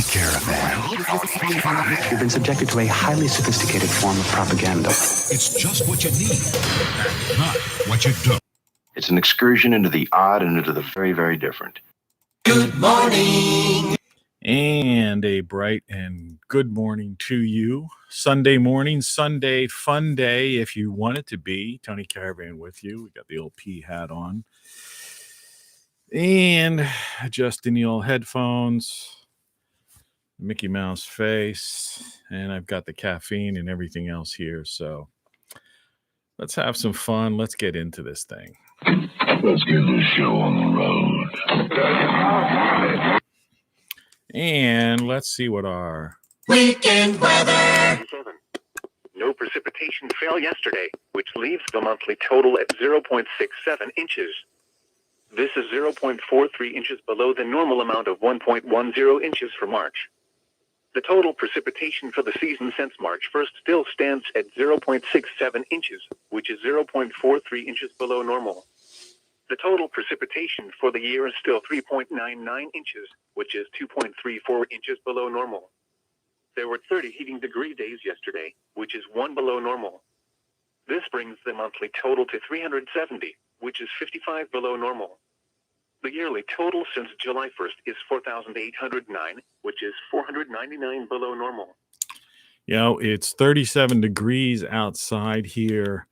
Caravan. You've been subjected to a highly sophisticated form of propaganda. It's just what you need, not what you don't. It's an excursion into the odd and into the very, very different. Good morning. And a bright and good morning to you. Sunday morning, Sunday-Funday, if you want it to be. Tony Caravan with you. We got the old P hat on. And adjusting the old headphones. Mickey Mouse face. And I've got the caffeine and everything else here. So let's have some fun. Let's get into this thing. Let's get this show on the road. And let's see what our Weekend weather. No precipitation fell yesterday, which leaves the monthly total at 0.67 inches. This is 0.43 inches below the normal amount of 1.10 inches for March. The total precipitation for the season since March 1st still stands at 0.67 inches, which is 0.43 inches below normal. The total precipitation for the year is still 3.99 inches, which is 2.34 inches below normal. There were 30 heating degree days yesterday, which is 1 below normal. This brings the monthly total to 370, which is 55 below normal. The yearly total since July 1st is 4,809, which is 499 below normal. You know, it's 37 degrees outside here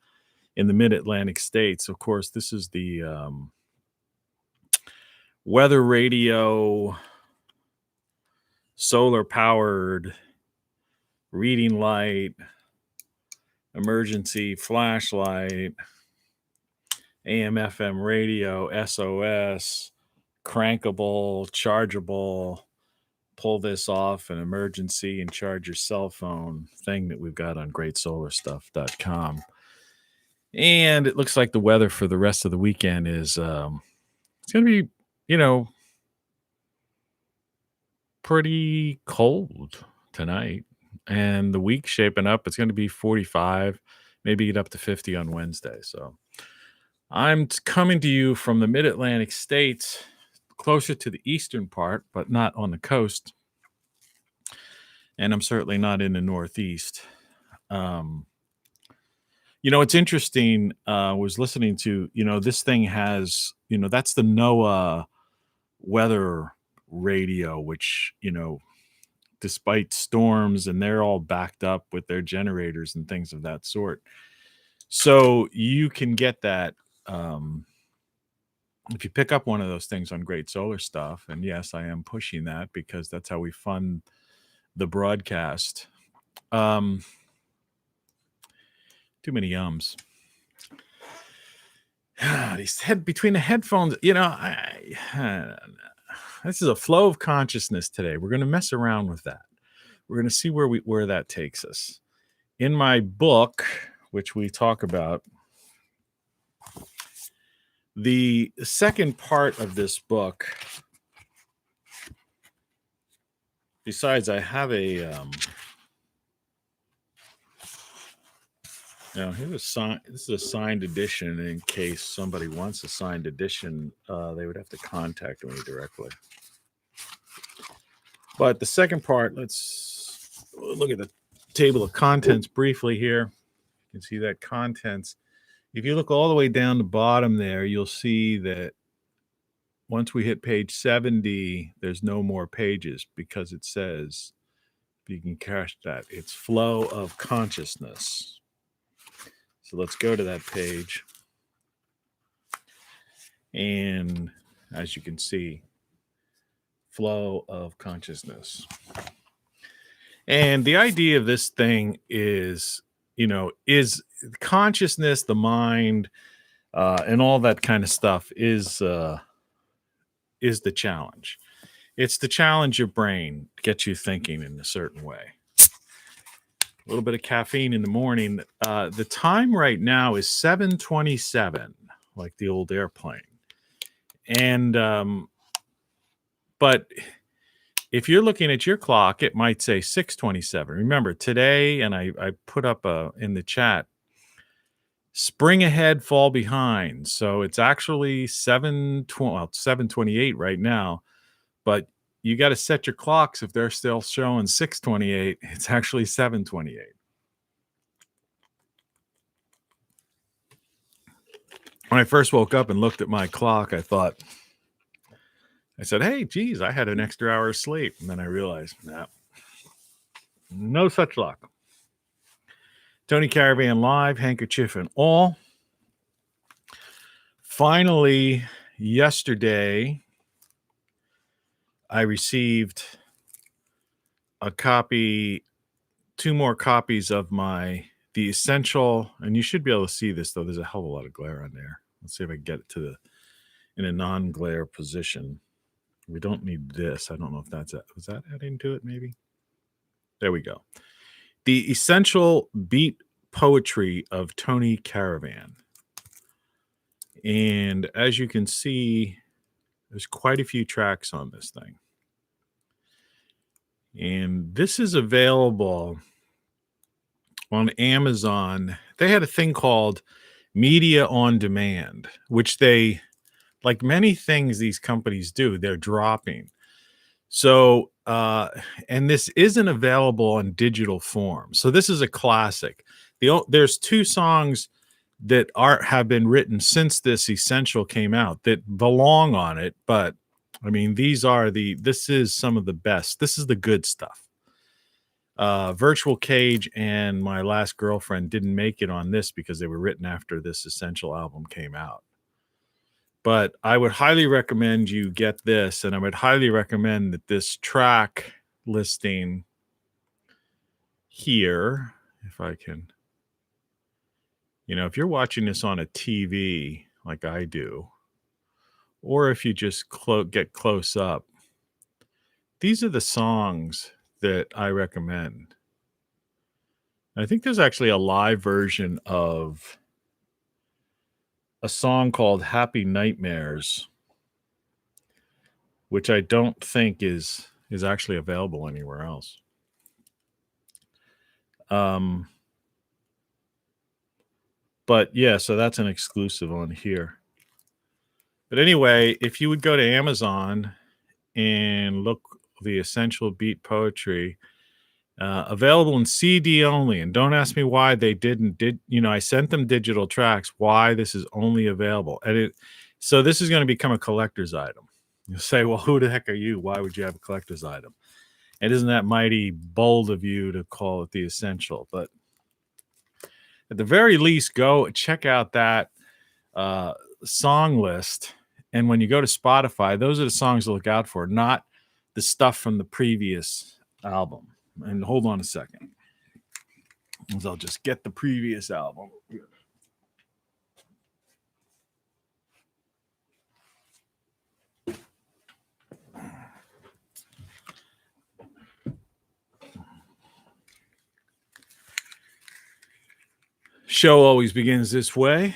in the mid-Atlantic states. Of course, this is the weather radio, solar-powered reading light, emergency flashlight, AM/FM radio, SOS, crankable, chargeable, pull this off an emergency and charge your cell phone thing that we've got on greatsolarstuff.com. And it looks like the weather for the rest of the weekend is it's going to be, pretty cold tonight. And the week shaping up, it's going to be 45, maybe get up to 50 on Wednesday. So I'm coming to you from the mid-Atlantic states, closer to the eastern part, but not on the coast. And I'm certainly not in the Northeast. It's interesting. I was listening to, this thing has, that's the NOAA weather radio, which, despite storms, and they're all backed up with their generators and things of that sort. So you can get that if you pick up one of those things on Great Solar Stuff. And yes, I am pushing that because that's how we fund the broadcast. Too many yums. Between the headphones, this is a flow of consciousness today. We're going to mess around with that. We're going to see where that takes us. In my book, which we talk about, the second part of this book, besides I have a here's a sign. This is a signed edition. In case somebody wants a signed edition, they would have to contact me directly. But the second part, let's look at the table of contents briefly here. You can see that contents. If you look all the way down the bottom there, you'll see that once we hit page 70, there's no more pages because it says, if you can catch that, it's flow of consciousness. So let's go to that page. And as you can see, flow of consciousness. And the idea of this thing is, is consciousness, the mind, and all that kind of stuff is the challenge. It's to challenge your brain, get you thinking in a certain way. A little bit of caffeine in the morning. The time right now is 7:27, like the old airplane. And but if you're looking at your clock, it might say 6:27. Remember today, and I put up in the chat, spring ahead, fall behind. So it's actually 7:28 right now, but you got to set your clocks. If they're still showing 6:28, it's actually 7:28. When I first woke up and looked at my clock, I said, hey, geez, I had an extra hour of sleep. And then I realized, nah, no such luck. Tony Caravan live, handkerchief and all. Finally, yesterday, I received a copy, 2 more copies of the Essential, and you should be able to see this, though. There's a hell of a lot of glare on there. Let's see if I can get it in a non-glare position. We don't need this. I don't know if was that adding to it, maybe? There we go. The Essential Beat Poetry of Tony Caravan. And as you can see, there's quite a few tracks on this thing. And this is available on Amazon. They had a thing called Media on Demand, which they, like many things these companies do, they're dropping. So, and this isn't available in digital form. So this is a classic. There's 2 songs that have been written since this Essential came out that belong on it. But I mean, this is some of the best. This is the good stuff. Virtual Cage and My Last Girlfriend didn't make it on this because they were written after this Essential album came out. But I would highly recommend you get this, and I would highly recommend that this track listing here, if I can, if you're watching this on a TV like I do, or if you just get close up, these are the songs that I recommend. I think there's actually a live version of a song called Happy Nightmares, which I don't think is actually available anywhere else. But yeah, so that's an exclusive on here. But anyway, if you would go to Amazon and look the Essential Beat Poetry, available in CD only, and don't ask me why they I sent them digital tracks, why this is only available. So this is going to become a collector's item. You'll say, well, who the heck are you? Why would you have a collector's item? And isn't that mighty bold of you to call it the Essential? But at the very least, go check out that song list. And when you go to Spotify, those are the songs to look out for, not the stuff from the previous album. And hold on a second, as I'll just get the previous album. Show always begins this way,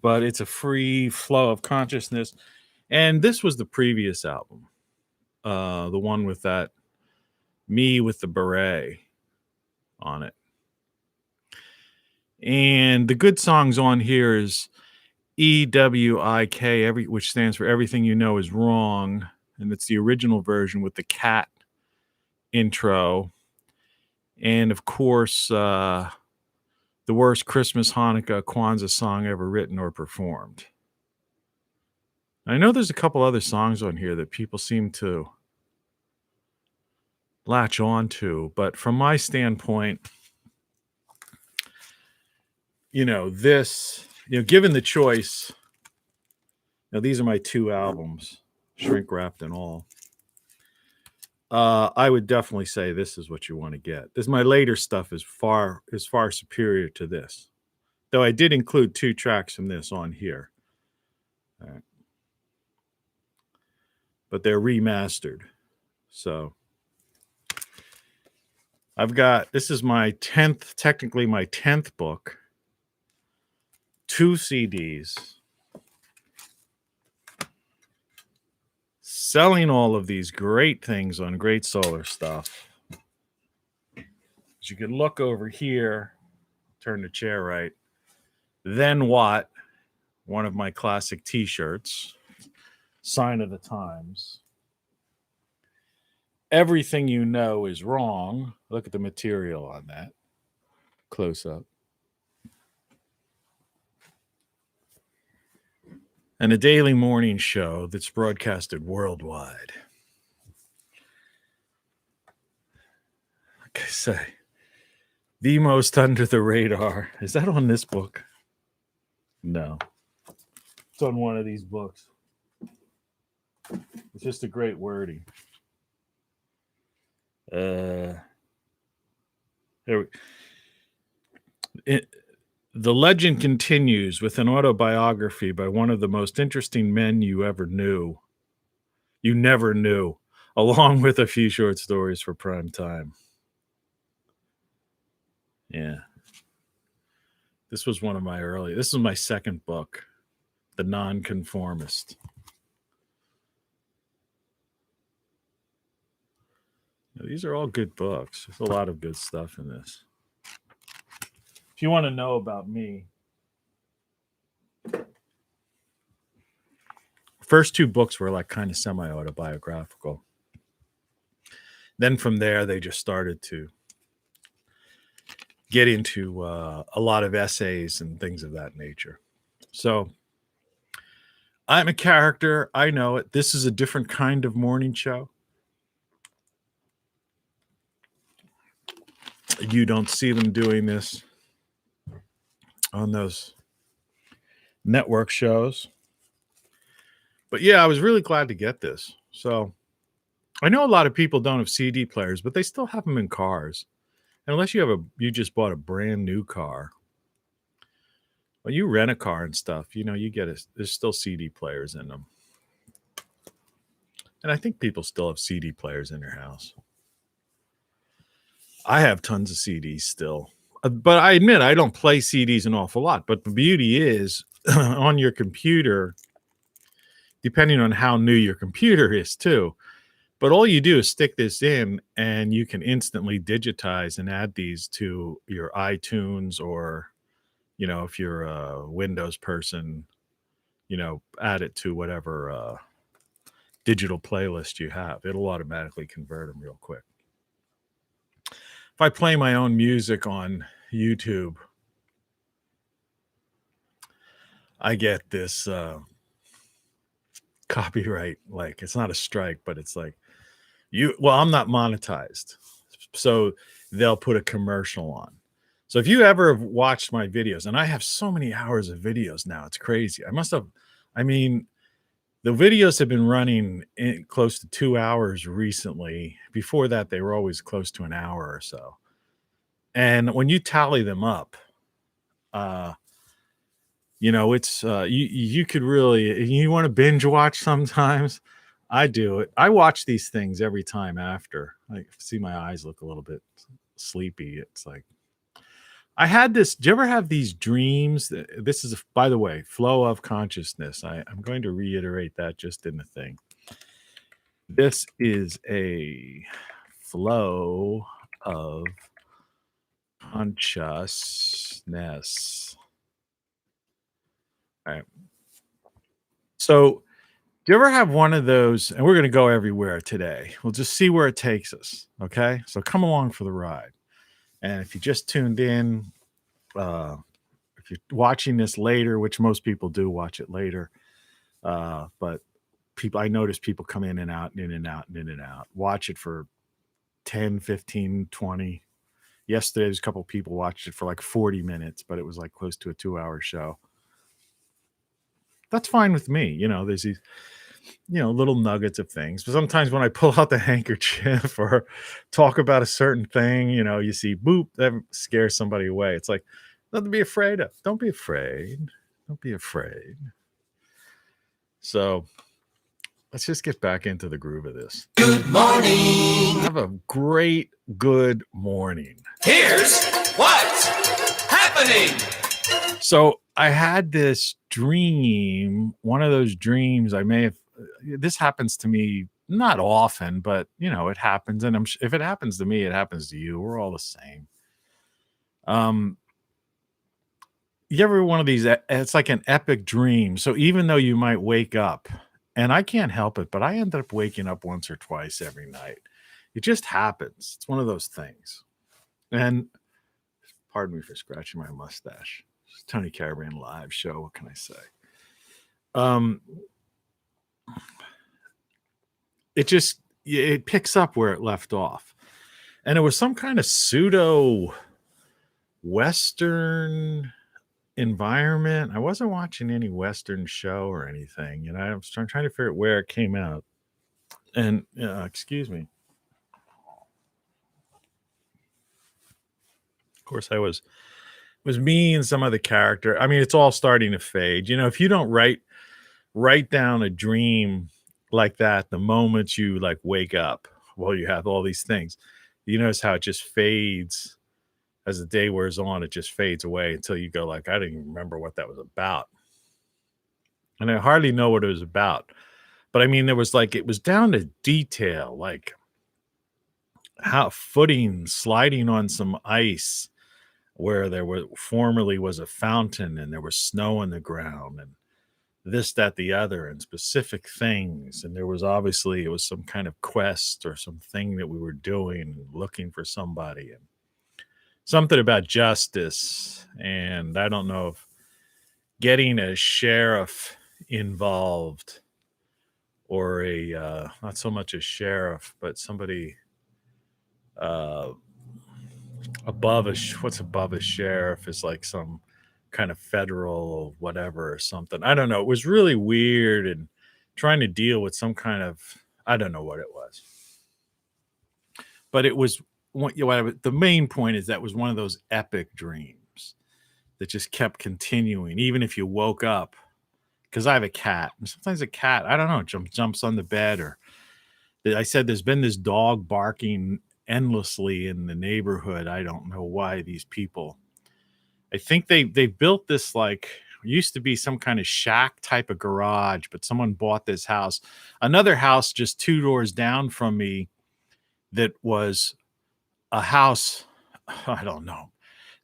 but it's a free flow of consciousness. And this was the previous album, the one with that me with the beret on it. And the good songs on here is EWIK, which stands for Everything You Know Is Wrong. And it's the original version with the cat intro. And of course, the worst Christmas, Hanukkah, Kwanzaa song ever written or performed. I know there's a couple other songs on here that people seem to latch on to, but from my standpoint, given the choice, these are my 2 albums, shrink wrapped and all. I would definitely say this is what you want to get. My later stuff is far superior to this, though I did include 2 tracks from this on here. All right. But they're remastered. So this is my 10th, technically my 10th book, 2 CDs, selling all of these great things on Great Solar Stuff. As you can look over here, turn the chair right. Then What, one of my classic t-shirts, Sign of the Times. everything you know is wrong. Look at the material on that. Close up. And a daily morning show that's broadcasted worldwide. Like I say, the most under the radar. Is that on this book? No. It's on one of these books. It's just a great wording. There the legend continues with an autobiography by one of the most interesting men you ever knew. You never knew, along with a few short stories for prime time. Yeah. This was one of my this is my second book, The Nonconformist. Now, these are all good books. There's a lot of good stuff in this. If you want to know about me, first two books were like kind of semi-autobiographical. Then from there, they just started to get into a lot of essays and things of that nature. So I'm a character. I know it. This is a different kind of morning show. You don't see them doing this on those network shows. But yeah, I was really glad to get this. So I know a lot of people don't have CD players, but they still have them in cars. Unless you just bought a brand new car. When you rent a car and stuff, you get there's still CD players in them. And I think people still have CD players in their house. I have tons of CDs still. But I admit I don't play CDs an awful lot. But the beauty is on your computer, depending on how new your computer is too. But all you do is stick this in and you can instantly digitize and add these to your iTunes or, if you're a Windows person, add it to whatever digital playlist you have. It'll automatically convert them real quick. If I play my own music on YouTube, I get this copyright, like it's not a strike, but it's like, I'm not monetized, so they'll put a commercial on. So if you ever have watched my videos, and I have so many hours of videos now, it's crazy. The videos have been running close to 2 hours recently. Before that, they were always close to an hour or so. And when you tally them up, it's you could really, you want to binge watch sometimes. I do it. I watch these things every time after. I see my eyes look a little bit sleepy. It's like, I had this. Do you ever have these dreams? This is, by the way, flow of consciousness. I'm going to reiterate that just in the thing. This is a flow of consciousness. All right. So, do you ever have one of those? And we're going to go everywhere today. We'll just see where it takes us. Okay. So come along for the ride. And if you just tuned in, if you're watching this later, which most people do watch it later, but I notice people come in and out and in and out and in and out, watch it for 10, 15, 20. Yesterday, there's a couple of people watched it for like 40 minutes, but it was like close to a 2-hour show. That's fine with me. There's these, little nuggets of things. But sometimes when I pull out the handkerchief or talk about a certain thing, you see, boop, that scares somebody away. It's like, nothing to be afraid of. Don't be afraid. Don't be afraid. So let's just get back into the groove of this. Good morning. Have a great, good morning. Here's what's happening. So I had this dream, one of those dreams this happens to me not often, but it happens. And if it happens to me, it happens to you. We're all the same. You ever one of these, it's like an epic dream. So even though you might wake up, and I can't help it, but I end up waking up once or twice every night. It just happens. It's one of those things. And pardon me for scratching my mustache. It's Tony Caravan live show. What can I say? It picks up where it left off. And it was some kind of pseudo Western environment. I wasn't watching any Western show or anything. I was trying to figure out where it came out. And excuse me. Of course, I was me and some other character. I mean, it's all starting to fade. If you don't write down a dream like that the moment you like wake up, well, you have all these things. You notice how it just fades as the day wears on. It just fades away until you go like, I didn't even remember what that was about. And I hardly know what it was about. But I mean, there was like, it was down to detail, like how footing, sliding on some ice where there formerly was a fountain and there was snow on the ground and this, that, the other, and specific things. And there was obviously, it was some kind of quest or something that we were doing, looking for somebody, and something about justice. And I don't know if getting a sheriff involved or a, not so much a sheriff, but somebody above what's above a sheriff is like some kind of federal whatever or something. I don't know. It was really weird and trying to deal with some kind of, I don't know what it was. But it was, the main point is that was one of those epic dreams that just kept continuing, even if you woke up. Because I have a cat, and sometimes a cat, I don't know, jumps on the bed, or I said there's been this dog barking endlessly in the neighborhood. I don't know why these people, I think they built this, like, used to be some kind of shack type of garage, but someone bought this house, another house just 2 doors down from me that was a house, I don't know.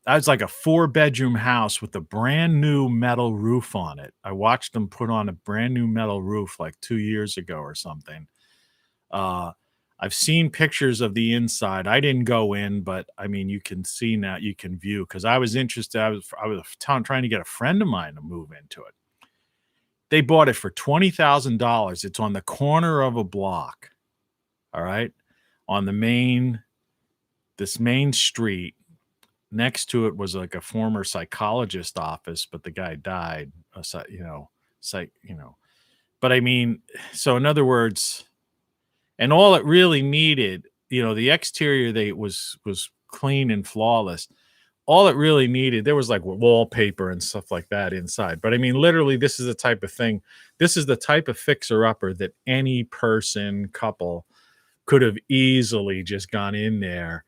That was like a 4-bedroom house with a brand new metal roof on it. I watched them put on a brand new metal roof like 2 years ago or something. I've seen pictures of the inside. I didn't go in, but I mean, you can see now, you can view, because I was interested. I was trying to get a friend of mine to move into it. They bought it for $20,000. It's on the corner of a block. All right. On this main street. Next to it was like a former psychologist office, but the guy died, but I mean, so in other words, and all it really needed, the exterior was clean and flawless. All it really needed, there was like wallpaper and stuff like that inside. But I mean, literally, this is the type of thing, this is the type of fixer-upper that any couple could have easily just gone in there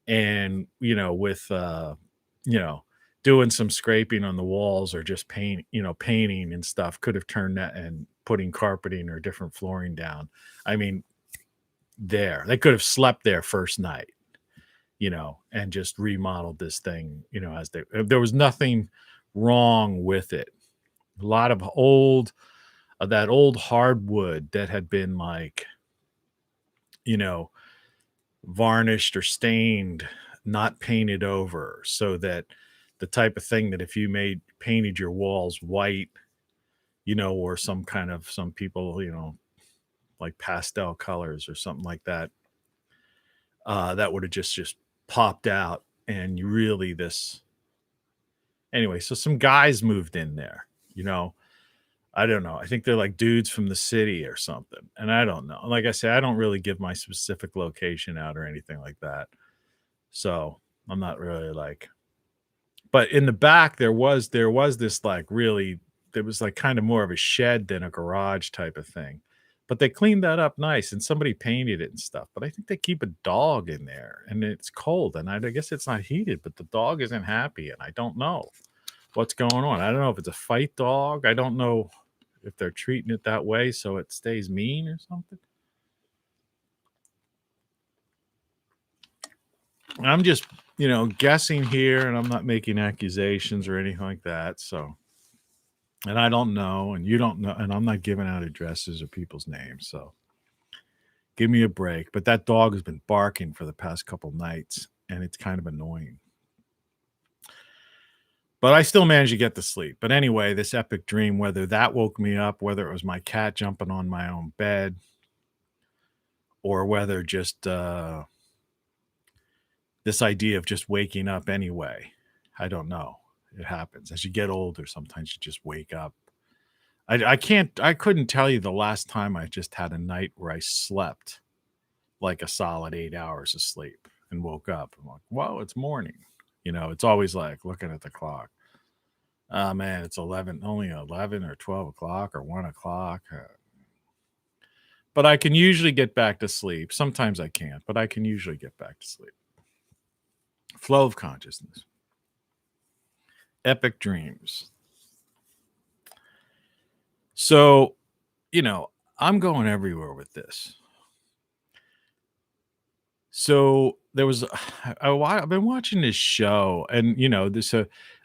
and, with, doing some scraping on the walls or just painting and stuff, could have turned that and putting carpeting or different flooring down. I mean, they could have slept there first night, and just remodeled this thing, there was nothing wrong with it. A lot of that old hardwood that had been like, varnished or stained, not painted over, so that the type of thing that if you painted your walls white, or some people, like pastel colors or something like that, that would have just popped out. And you really anyway, so some guys moved in there, I don't know. I think they're like dudes from the city or something. And I don't know. Like I say, I don't really give my specific location out or anything like that. So I'm not really like, but in the back, there was this like really, there was like kind of more of a shed than a garage type of thing. But they cleaned that up nice and somebody painted it and stuff. But I think they keep a dog in there and it's cold and I guess it's not heated, but the dog isn't happy. And I don't know what's going on. I don't know if it's a fight dog. I don't know if they're treating it that way so it stays mean or something. I'm just, guessing here, and I'm not making accusations or anything like that. So, and I don't know, and you don't know, and I'm not giving out addresses or people's names. So, Give me a break. But that dog has been barking for the past couple nights, and it's kind of annoying. But I still managed to get to sleep. But anyway, this epic dream, whether that woke me up, whether it was my cat jumping on my own bed, or whether just this idea of just waking up anyway. I don't know. It happens. As you get older, sometimes you just wake up. I couldn't tell you the last time I just had a night where I slept like a solid 8 hours of sleep and woke up. I'm like, whoa, it's morning. It's always like looking at the clock. Oh man, it's only 11 or 12 o'clock or 1 o'clock. But I can usually get back to sleep. Sometimes I can't, but I can usually get back to sleep. Flow of consciousness. Epic dreams. So, I'm going everywhere with this. So there was I've been watching this show, and this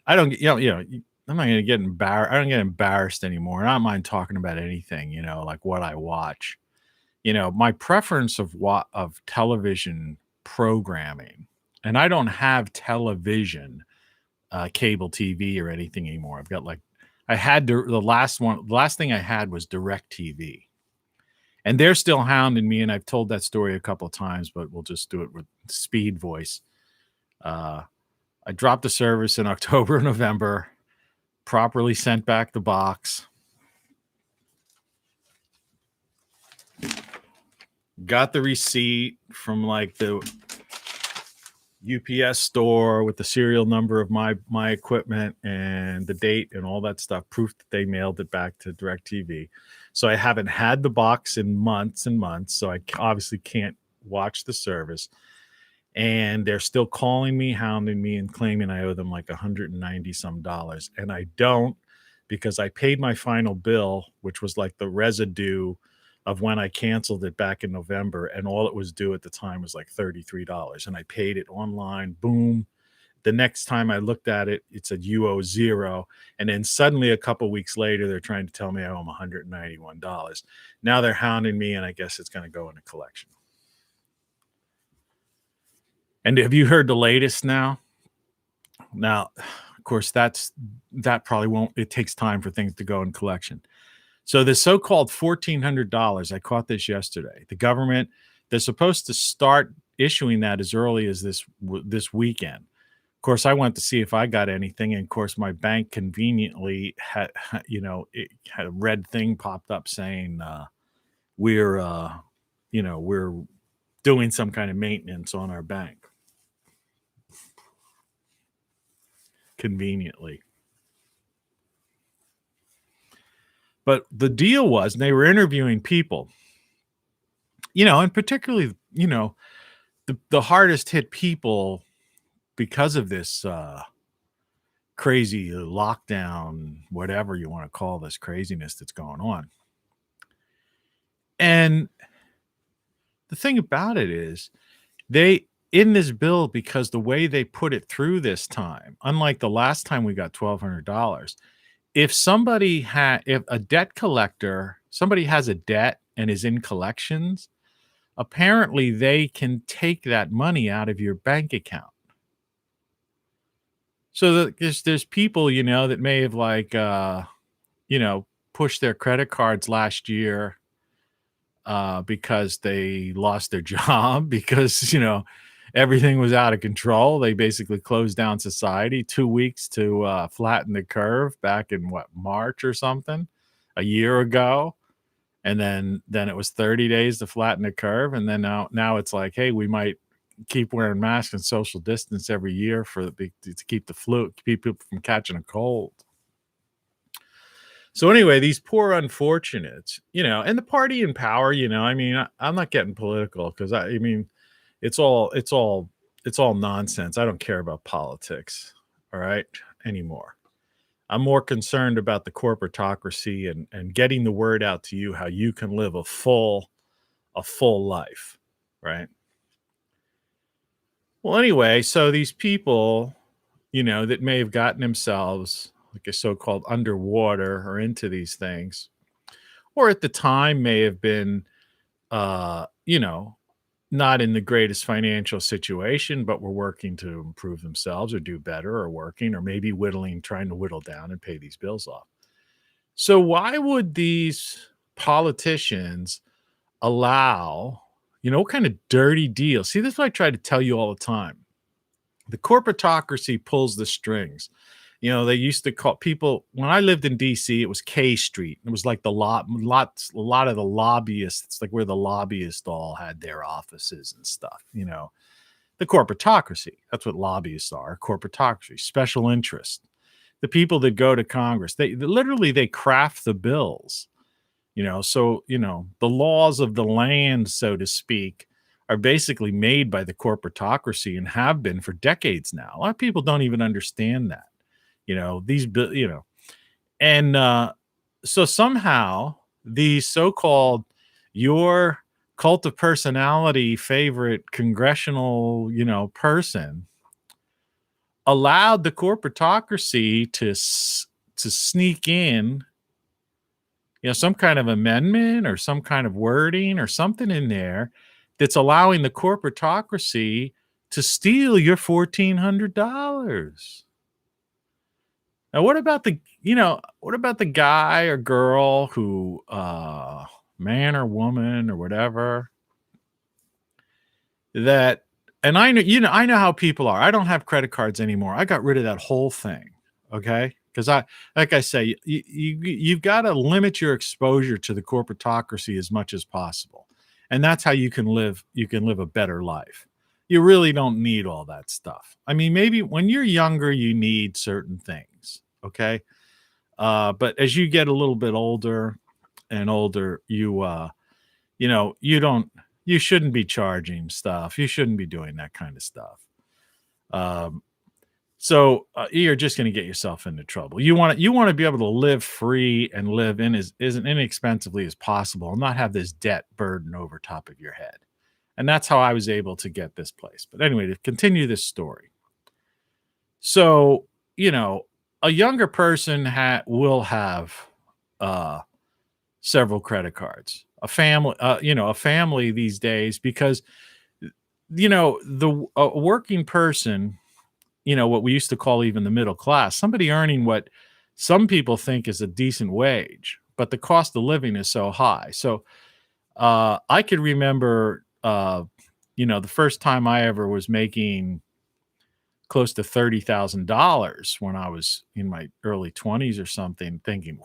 I don't I'm not gonna get embarrassed. I don't get embarrassed anymore. I don't mind talking about anything, like what I watch. My preference of television programming, and I don't have television, cable TV or anything anymore. I've got I had the last thing I had was Direct TV. And they're still hounding me, and I've told that story a couple of times, but we'll just do it with speed voice. I dropped the service in October, November, properly sent back the box. Got the receipt from the UPS store with the serial number of my equipment and the date and all that stuff, proof that they mailed it back to DirecTV. So I haven't had the box in months and months, so I obviously can't watch the service. And they're still calling me, hounding me, and claiming I owe them like $190 some. And I don't, because I paid my final bill, which was like the residue of when I canceled it back in November, and all it was due at the time was like $33. And I paid it online. Boom. The next time I looked at it, it said you owe $0. And then suddenly a couple weeks later, they're trying to tell me I owe them $191. Now they're hounding me, and I guess it's going to go in a collection. And have you heard the latest now? Now, of course, that probably won't. It takes time for things to go in collection. So the so-called $1,400, I caught this yesterday. The government, they're supposed to start issuing that as early as this weekend. Of course, I went to see if I got anything, and of course, my bank conveniently had, it had a red thing popped up saying we're doing some kind of maintenance on our bank. Conveniently. But the deal was, they were interviewing people, and particularly, the hardest hit people because of this crazy lockdown, whatever you want to call this craziness that's going on. And the thing about it is, in this bill, because the way they put it through this time, unlike the last time we got $1,200, if a debt collector, somebody has a debt and is in collections, apparently they can take that money out of your bank account. So there's people, that may have pushed their credit cards last year because they lost their job, because, everything was out of control. They basically closed down society. 2 weeks to flatten the curve back in March or something, a year ago. And then it was 30 days to flatten the curve. And then now it's like, hey, we might keep wearing masks and social distance every year to keep the flu, keep people from catching a cold. So anyway, these poor unfortunates, and the party in power, I'm not getting political, because it's all nonsense. I don't care about politics, all right, anymore. I'm more concerned about the corporatocracy and getting the word out to you how you can live a full life, right? Well, anyway, so these people, that may have gotten themselves like a so-called underwater or into these things, or at the time may have been you know, not in the greatest financial situation, but were working to improve themselves or do better or working or maybe trying to whittle down and pay these bills off. So why would these politicians allow, what kind of dirty deal? See, this is what I try to tell you all the time. The corporatocracy pulls the strings. They used to call people, when I lived in DC, it was K Street. It was like a lot of the lobbyists, like where the lobbyists all had their offices and stuff, the corporatocracy. That's what lobbyists are, corporatocracy, special interest. The people that go to Congress, they literally, they craft the bills, so, the laws of the land, so to speak, are basically made by the corporatocracy and have been for decades now. A lot of people don't even understand that. And so somehow the so-called your cult of personality favorite congressional, person allowed the corporatocracy to sneak in, some kind of amendment or some kind of wording or something in there that's allowing the corporatocracy to steal your $1,400. Now, what about the guy or girl who, man or woman or whatever, and I know how people are. I don't have credit cards anymore. I got rid of that whole thing. Okay. Because like I say, you've got to limit your exposure to the corporatocracy as much as possible. And that's how you can live a better life. You really don't need all that stuff. I mean, maybe when you're younger, you need certain things. Okay. But as you get a little bit older and older, you shouldn't be charging stuff. You shouldn't be doing that kind of stuff. So you're just going to get yourself into trouble. You want to be able to live free and live in as inexpensively as possible and not have this debt burden over top of your head. And that's how I was able to get this place. But anyway, to continue this story. So, a younger person will have several credit cards. A family these days, because a working person, what we used to call even the middle class, somebody earning what some people think is a decent wage, but the cost of living is so high. So I could remember, the first time I ever was making close to $30,000 when I was in my early 20s or something, thinking,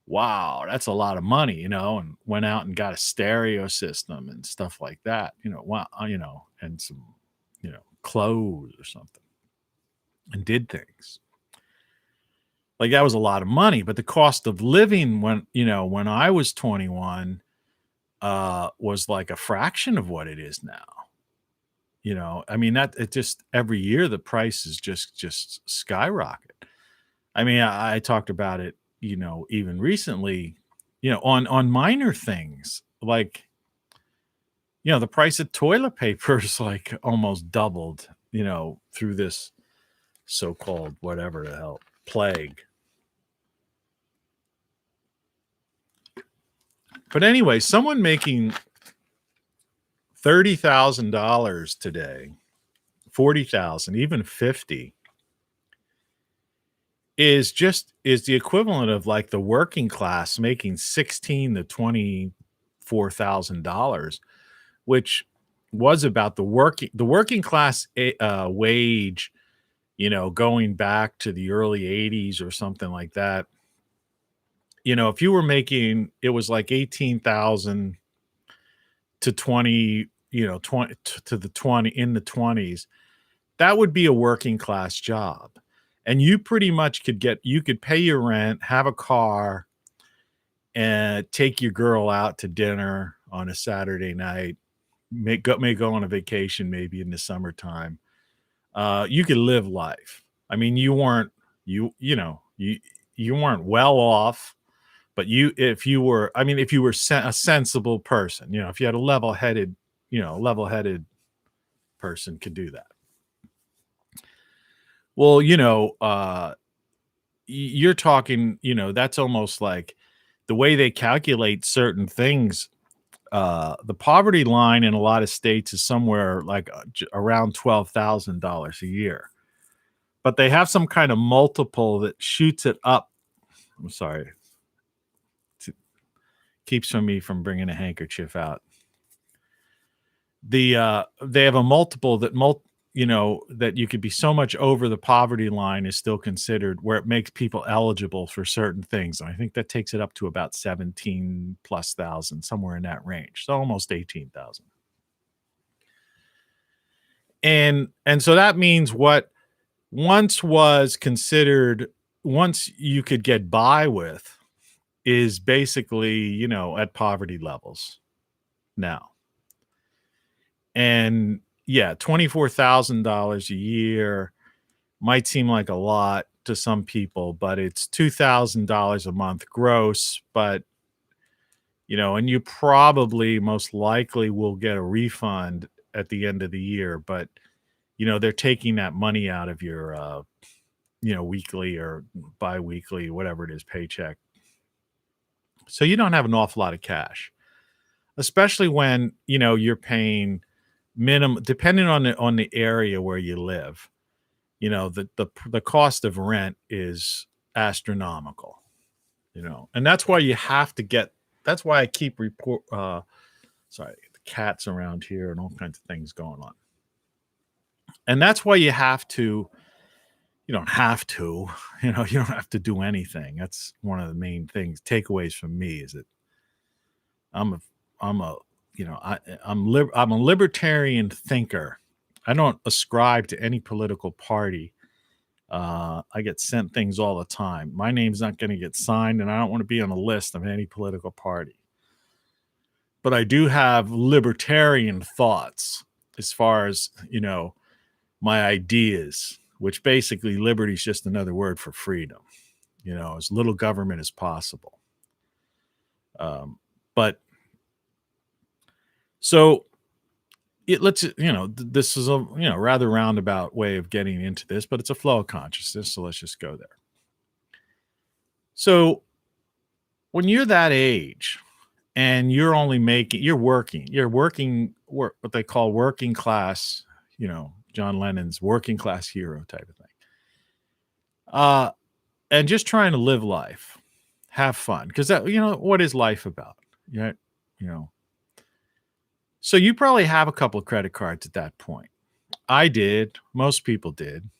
wow, that's a lot of money, and went out and got a stereo system and stuff like that, and some, clothes or something, and did things. Like that was a lot of money, but the cost of living when I was 21 was like a fraction of what it is now. I mean, that it just every year the prices just skyrocket. I mean, I talked about it, even recently, on minor things like, the price of toilet paper is like almost doubled, through this so-called whatever the hell plague. But anyway, someone making $30,000 today, 40,000, even 50 is the equivalent of like the working class making $16,000 to $24,000, which was about the working class wage, going back to the early 80s or something like that. If you were making, it was like 18,000 to 20, 20 to the 20 in the 20s, that would be a working class job. And you pretty much you could pay your rent, have a car, and take your girl out to dinner on a Saturday night, may go on a vacation, maybe in the summertime. You could live life. I mean, you weren't well off, but if you were a sensible person, if you had a level-headed person could do that. Well, you're talking, that's almost like the way they calculate certain things. the poverty line in a lot of states is somewhere like around $12,000 a year, but they have some kind of multiple that shoots it up. I'm sorry, keeps me from bringing a handkerchief out. They have a multiple that that you could be so much over the poverty line is still considered, where it makes people eligible for certain things. And I think that takes it up to about 17 plus thousand, somewhere in that range. So almost 18,000. And so that means what once was considered, once you could get by with, is basically, at poverty levels now. And yeah, $24,000 a year might seem like a lot to some people, but it's $2,000 a month gross. But, and you probably most likely will get a refund at the end of the year. But, they're taking that money out of your, weekly or biweekly, whatever it is, paycheck. So you don't have an awful lot of cash, especially when, you're paying minimum, depending on the area where you live. The cost of rent is astronomical, and that's why you have to get, that's why I keep sorry, the cats around here and all kinds of things going on. And that's why you have to, you don't have to, you don't have to do anything. That's one of the main things, takeaways from me, is that I'm a libertarian thinker. I don't ascribe to any political party. I get sent things all the time. My name's not going to get signed, and I don't want to be on a list of any political party. But I do have libertarian thoughts as far as, my ideas, which basically liberty is just another word for freedom, as little government as possible. But so this is a, rather roundabout way of getting into this, but it's a flow of consciousness. So let's just go there. So when you're that age and you're only what they call working class, John Lennon's working class hero type of thing. And just trying to live life, have fun. Cause that, what is life about? So you probably have a couple of credit cards at that point. I did. Most people did.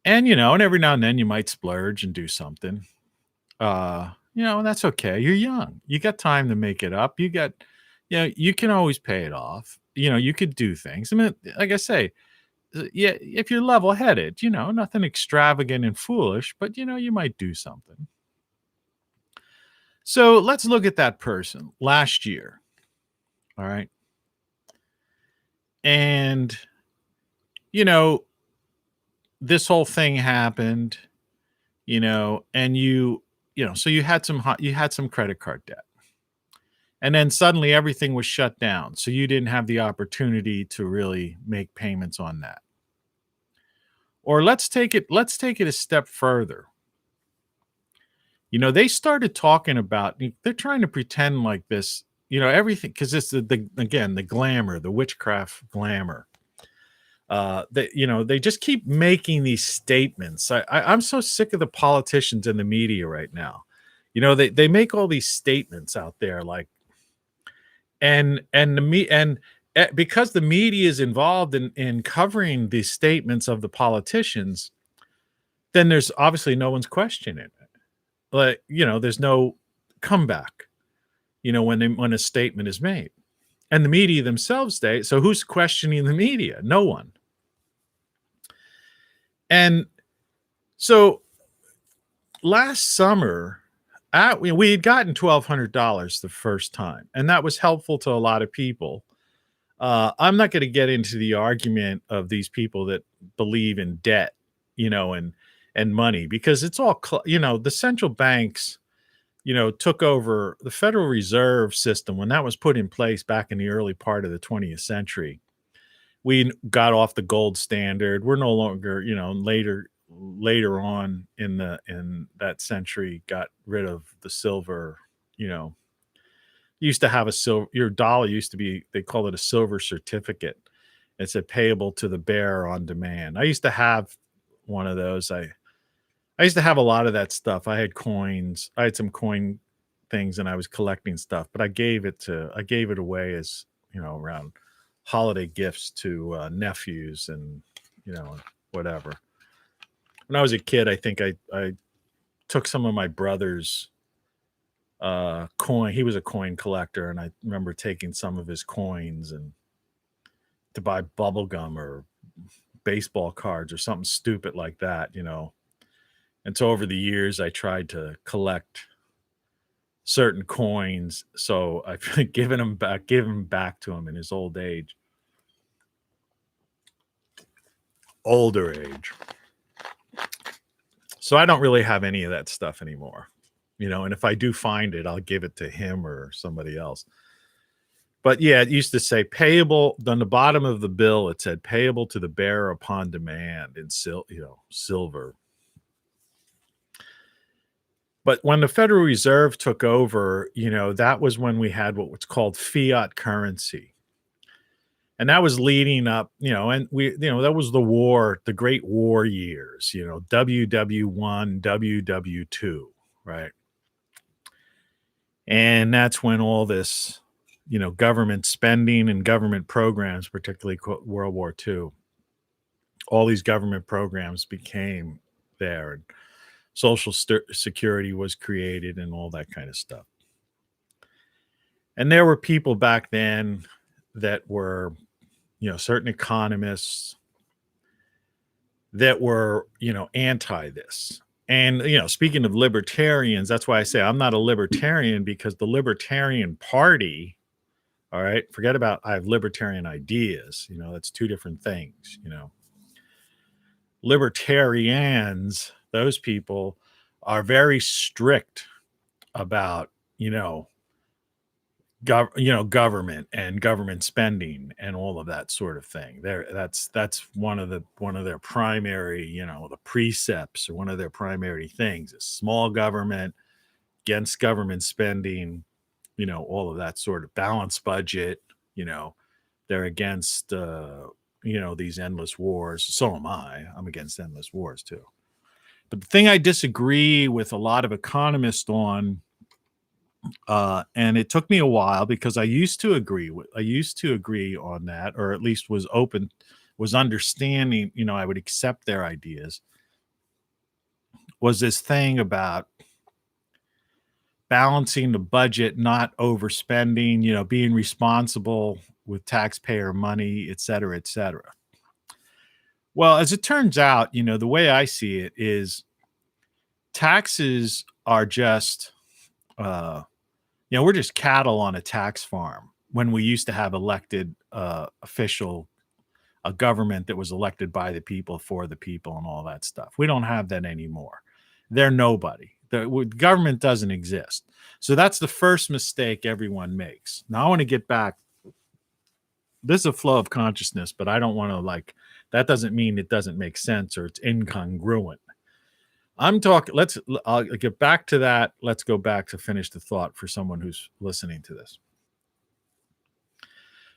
And, and every now and then you might splurge and do something. And that's okay. You're young. You got time to make it up. You can always pay it off. You could do things. I mean, like I say, yeah, if you're level-headed, nothing extravagant and foolish, but, you might do something. So let's look at that person last year. All right. And, this whole thing happened, and so you had some credit card debt. And then suddenly everything was shut down. So you didn't have the opportunity to really make payments on that. Or let's take it a step further. They started talking about, they're trying to pretend like this, everything, because it's the glamour, the witchcraft glamour. They just keep making these statements. I'm so sick of the politicians and the media right now. They make all these statements out there, like, and because the media is involved in covering these statements of the politicians, then there's obviously no one's questioning it. Like, there's no comeback, when a statement is made, and the media themselves say, so who's questioning the media? No one. And so last summer, we had gotten $1,200 the first time, and that was helpful to a lot of people. I'm not going to get into the argument of these people that believe in debt, and money, because it's all, the central banks, took over the Federal Reserve System when that was put in place back in the early part of the 20th century. We got off the gold standard. We're no longer, later on in that century, got rid of the silver, used to have a silver, your dollar used to be, they called it a silver certificate. It said payable to the bearer on demand. I used to have one of those. I used to have a lot of that stuff. I had coins. I had some coin things and I was collecting stuff, but I gave it away as, around holiday gifts to nephews and, whatever. When I was a kid, I think I took some of my brother's coin. He was a coin collector, and I remember taking some of his coins and to buy bubble gum or baseball cards or something stupid like that, And so over the years, I tried to collect certain coins. So I've given him back to him in his older age. So I don't really have any of that stuff anymore, and if I do find it, I'll give it to him or somebody else. But yeah, it used to say payable on the bottom of the bill. It said payable to the bearer upon demand in silver. But when the Federal Reserve took over, that was when we had what was called fiat currency. And that was leading up, and that was the war, the Great War years, WW1, WW2, right? And that's when all this, government spending and government programs, particularly World War II, all these government programs became there. And Social Security was created and all that kind of stuff. And there were people back then that were, certain economists that were, anti this. And, speaking of libertarians, that's why I say I'm not a libertarian, because the Libertarian Party, all right, forget about I have libertarian ideas, that's two different things, Libertarians, those people are very strict about, government and government spending and all of that sort of thing. That's one of their primary, the precepts, or one of their primary things is small government, against government spending, all of that sort of balanced budget. They're against these endless wars. So am I. I'm against endless wars too. But the thing I disagree with a lot of economists on, and it took me a while, because I used to agree on that, or at least was understanding, I would accept their ideas, was this thing about balancing the budget, not overspending, being responsible with taxpayer money, et cetera, et cetera. Well, as it turns out, the way I see it is taxes are just, we're just cattle on a tax farm, when we used to have elected official, a government that was elected by the people, for the people, and all that stuff. We don't have that anymore. They're nobody. The government doesn't exist. So that's the first mistake everyone makes. Now I want to get back. This is a flow of consciousness, but I don't want to that doesn't mean it doesn't make sense or it's incongruent. I'm talking, I'll get back to that. Let's go back to finish the thought for someone who's listening to this.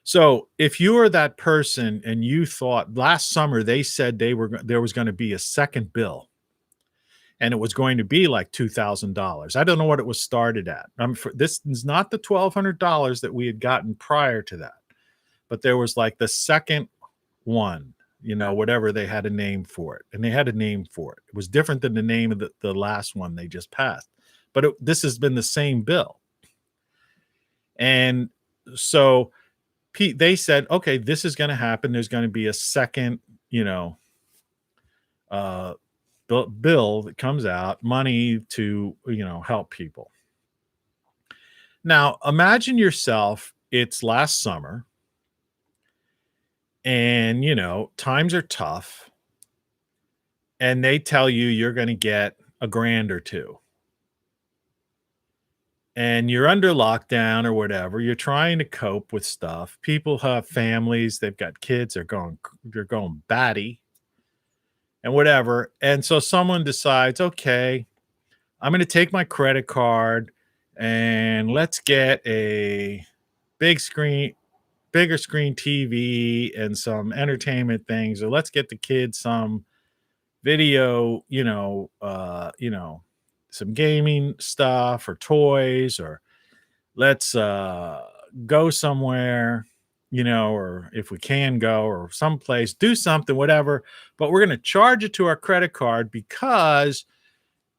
So if you are that person and you thought last summer, they said there was going to be a second bill, and it was going to be like $2,000. I don't know what it was started at. This is not the $1,200 that we had gotten prior to that, but there was like the second one, whatever, they had a name for it, and they had a name for it. It was different than the name of the last one they just passed, but this has been the same bill. And so they said, okay, this is going to happen. There's going to be a second, bill that comes out, money to, help people. Now, imagine yourself, it's last summer, and, times are tough, and they tell you you're going to get $1,000 or $2,000. And you're under lockdown or whatever. You're trying to cope with stuff. People have families. They've got kids. They're going batty and whatever. And so someone decides, okay, I'm going to take my credit card and let's get a bigger screen TV and some entertainment things, or let's get the kids some video, some gaming stuff or toys, or let's go somewhere, or if we can go or someplace, do something, whatever, but we're going to charge it to our credit card because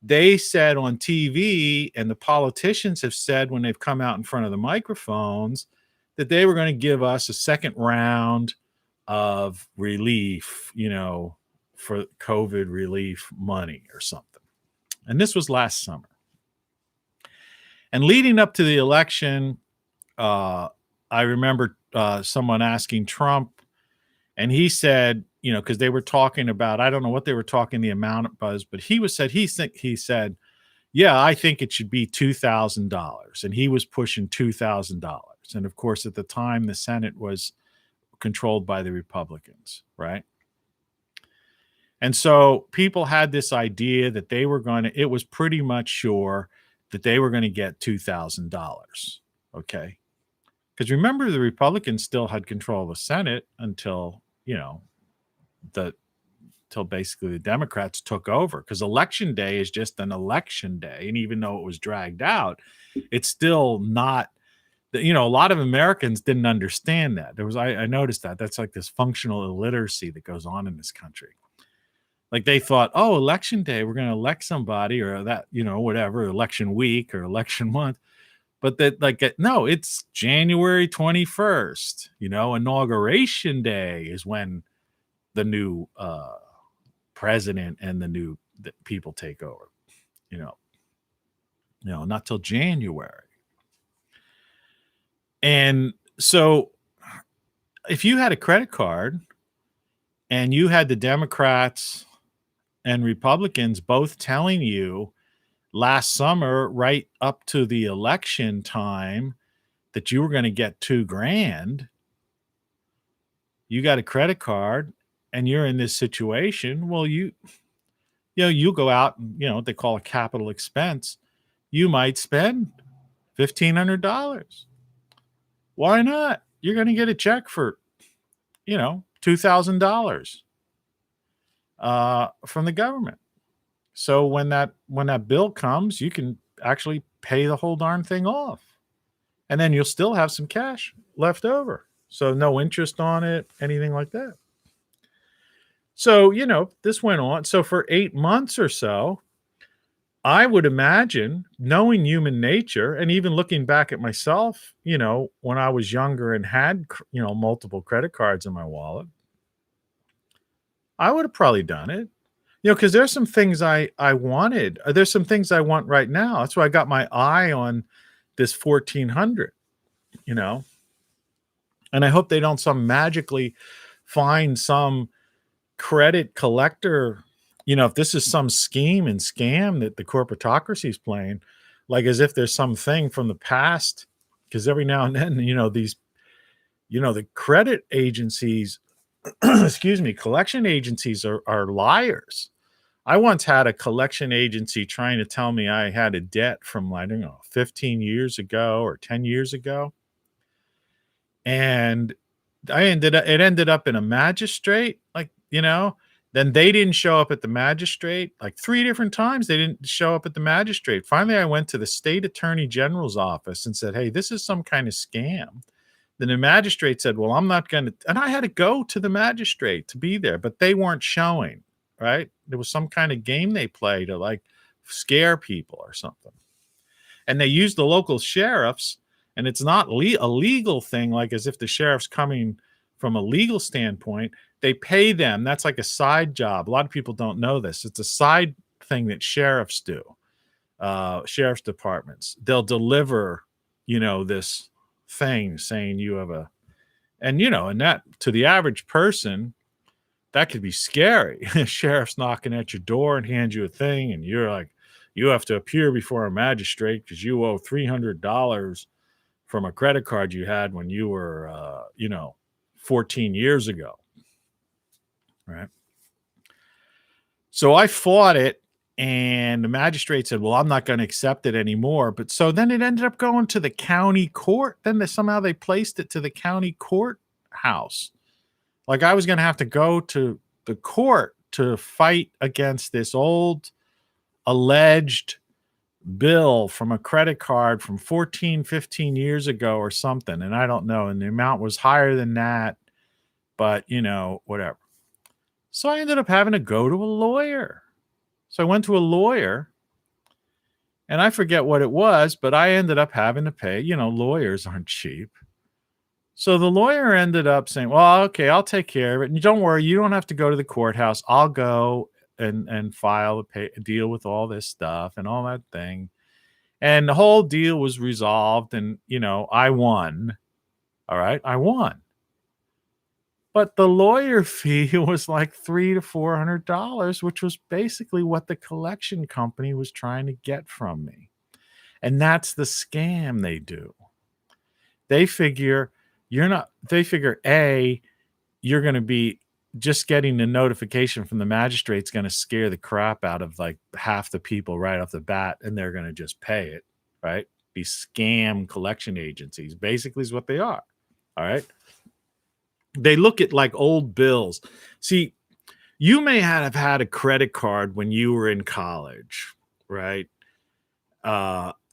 they said on TV, and the politicians have said when they've come out in front of the microphones, that they were going to give us a second round of relief, for COVID relief money or something. And this was last summer. And leading up to the election, I remember someone asking Trump, and he said, because they were talking about, I don't know what they were talking the amount was, but he said, yeah, I think it should be $2,000, and he was pushing $2,000. And of course, at the time, the Senate was controlled by the Republicans, right? And so people had this idea that they were it was pretty much sure that they were going to get $2,000, okay? Because remember, the Republicans still had control of the Senate until, till basically the Democrats took over, because election day is just an election day. And even though it was dragged out, it's still not, a lot of Americans didn't understand that. I noticed that. That's like this functional illiteracy that goes on in this country. Like they thought, oh, election day, we're going to elect somebody, or that, whatever, election week or election month. But no, it's January 21st, inauguration day is when the new president and the people take over, not till January. And so if you had a credit card and you had the Democrats and Republicans both telling you last summer, right up to the election time, that you were going to get $2,000, you got a credit card and you're in this situation. Well, you go out and, what they call a capital expense. You might spend $1,500. Why not? You're going to get a check for, $2,000 from the government. So when that bill comes, you can actually pay the whole darn thing off, and then you'll still have some cash left over. So no interest on it, anything like that. So, this went on. So for 8 months or so, I would imagine, knowing human nature, and even looking back at myself, when I was younger and had, multiple credit cards in my wallet, I would have probably done it. Because there's some things I wanted. There's some things I want right now. That's why I got my eye on this 1,400, And I hope they don't magically find some credit collector, if this is some scheme and scam that the corporatocracy is playing, like as if there's something from the past. Because every now and then, these, the credit agencies, collection agencies are liars. I once had a collection agency trying to tell me I had a debt from, 15 years ago or 10 years ago. And it ended up in a magistrate, then they didn't show up at the magistrate, 3 different times. They didn't show up at the magistrate. Finally, I went to the state attorney general's office and said, hey, this is some kind of scam. Then the magistrate said, well, I'm not going to, and I had to go to the magistrate to be there, but they weren't showing. Right? There was some kind of game they play to scare people or something. And they used the local sheriffs, and it's not a legal thing, as if the sheriff's coming from a legal standpoint. They pay them. That's like a side job. A lot of people don't know this. It's a side thing that sheriffs do, sheriff's departments. They'll deliver, this thing saying you have and that to the average person, that could be scary. Sheriff's knocking at your door and hands you a thing, and you're like, you have to appear before a magistrate because you owe $300 from a credit card you had when you were, 14 years ago. Right. So I fought it And the magistrate said, well, I'm not going to accept it anymore. But so then it ended up going to the county court. Then somehow they placed it to the county courthouse. Like I was going to have to go to the court to fight against this old alleged bill from a credit card from 14, 15 years ago or something. And I don't know. And the amount was higher than that, but whatever. So I ended up having to go to a lawyer. So I went to a lawyer and I forget what it was, but I ended up having to pay, lawyers aren't cheap. So the lawyer ended up saying, well, okay, I'll take care of it. And don't worry, you don't have to go to the courthouse. I'll go and file deal with all this stuff and all that thing. And the whole deal was resolved. And, I won. All right. I won. But the lawyer fee was like $300 to $400, which was basically what the collection company was trying to get from me. And that's the scam they do. They figure you're going to be just getting the notification from the magistrate's going to scare the crap out of like half the people right off the bat, and they're going to just pay it, right? These scam collection agencies basically is what they are. All right. They look at like old bills. See, you may have had a credit card when you were in college, right?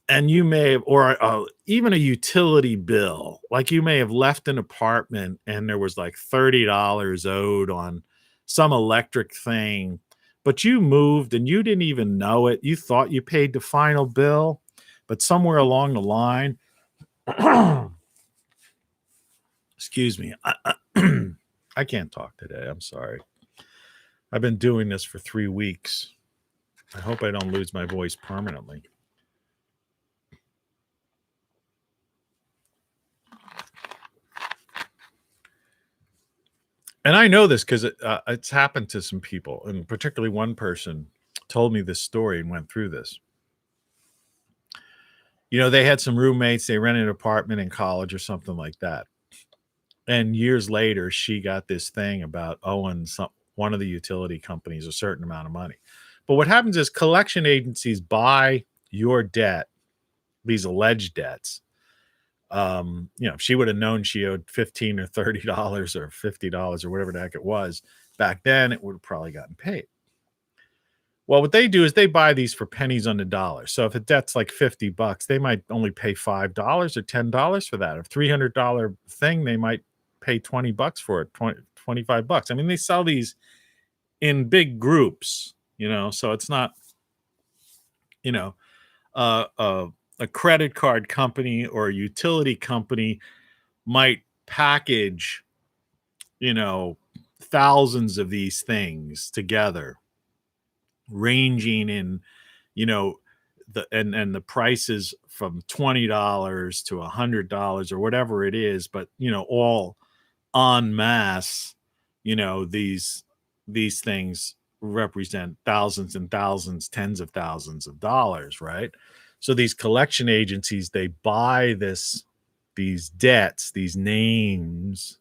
And you may have, or even a utility bill, like you may have left an apartment and there was like $30 owed on some electric thing, but you moved and you didn't even know it. You thought you paid the final bill, but somewhere along the line, excuse me, I can't talk today. I'm sorry. I've been doing this for 3 weeks. I hope I don't lose my voice permanently. And I know this because it's happened to some people, and particularly one person told me this story and went through this. They had some roommates. They rented an apartment in college or something like that. And years later, she got this thing about owing one of the utility companies a certain amount of money. But what happens is collection agencies buy your debt, these alleged debts. If she would have known she owed $15 or $30 or $50 or whatever the heck it was back then, it would have probably gotten paid. Well, what they do is they buy these for pennies on the dollar. So if a debt's like $50, they might only pay $5 or $10 for that. If $300 thing, they might pay $20 for it, $25. I mean, they sell these in big groups, so it's not, a credit card company or a utility company might package, thousands of these things together, ranging in, the prices from $20 to $100 or whatever it is, but all en masse, these things represent thousands and thousands, tens of thousands of dollars, right? So these collection agencies, they buy these debts, these names,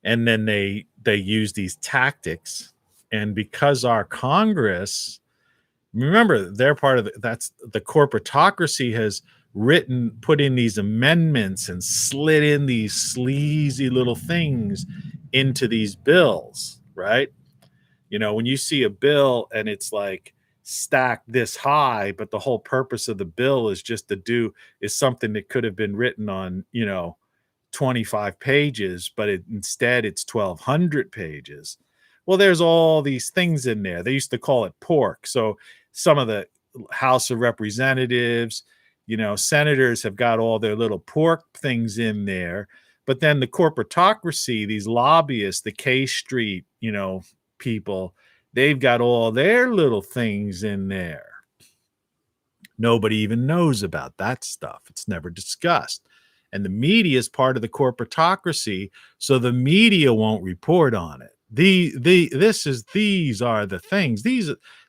and then they use these tactics. And because our Congress, remember, they're part of that's the corporatocracy has put in these amendments and slid in these sleazy little things into these bills, right? When you see a bill and it's like stacked this high, but the whole purpose of the bill is just is something that could have been written on, 25 pages, but instead it's 1,200 pages. Well, there's all these things in there. They used to call it pork. So some of the House of Representatives, senators have got all their little pork things in there. But then the corporatocracy, these lobbyists, the K Street, people, they've got all their little things in there. Nobody even knows about that stuff. It's never discussed. And the media is part of the corporatocracy, so the media won't report on it. These are the things.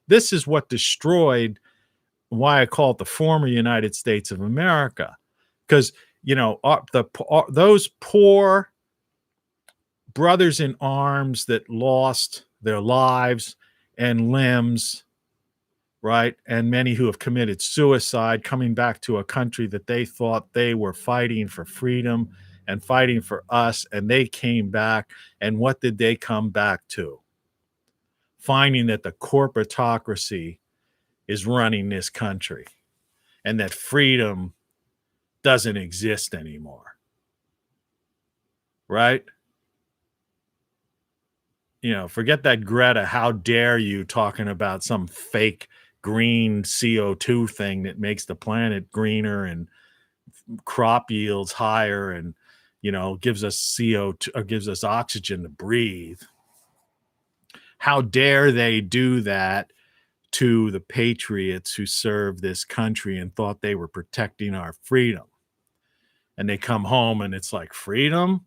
This is what destroyed why I call it the former United States of America. Because, those poor brothers in arms that lost their lives and limbs right? And many who have committed suicide coming back to a country that they thought they were fighting for freedom and fighting for us. And they came back. And what did they come back to? Finding that the corporatocracy is running this country and that freedom doesn't exist anymore. Right? You know, forget that Greta, how dare you, talking about some fake green CO2 thing that makes the planet greener and crop yields higher and, you know, gives us CO2 or gives us oxygen to breathe. How dare they do that to the patriots who served this country and thought they were protecting our freedom? And they come home and it's like, freedom?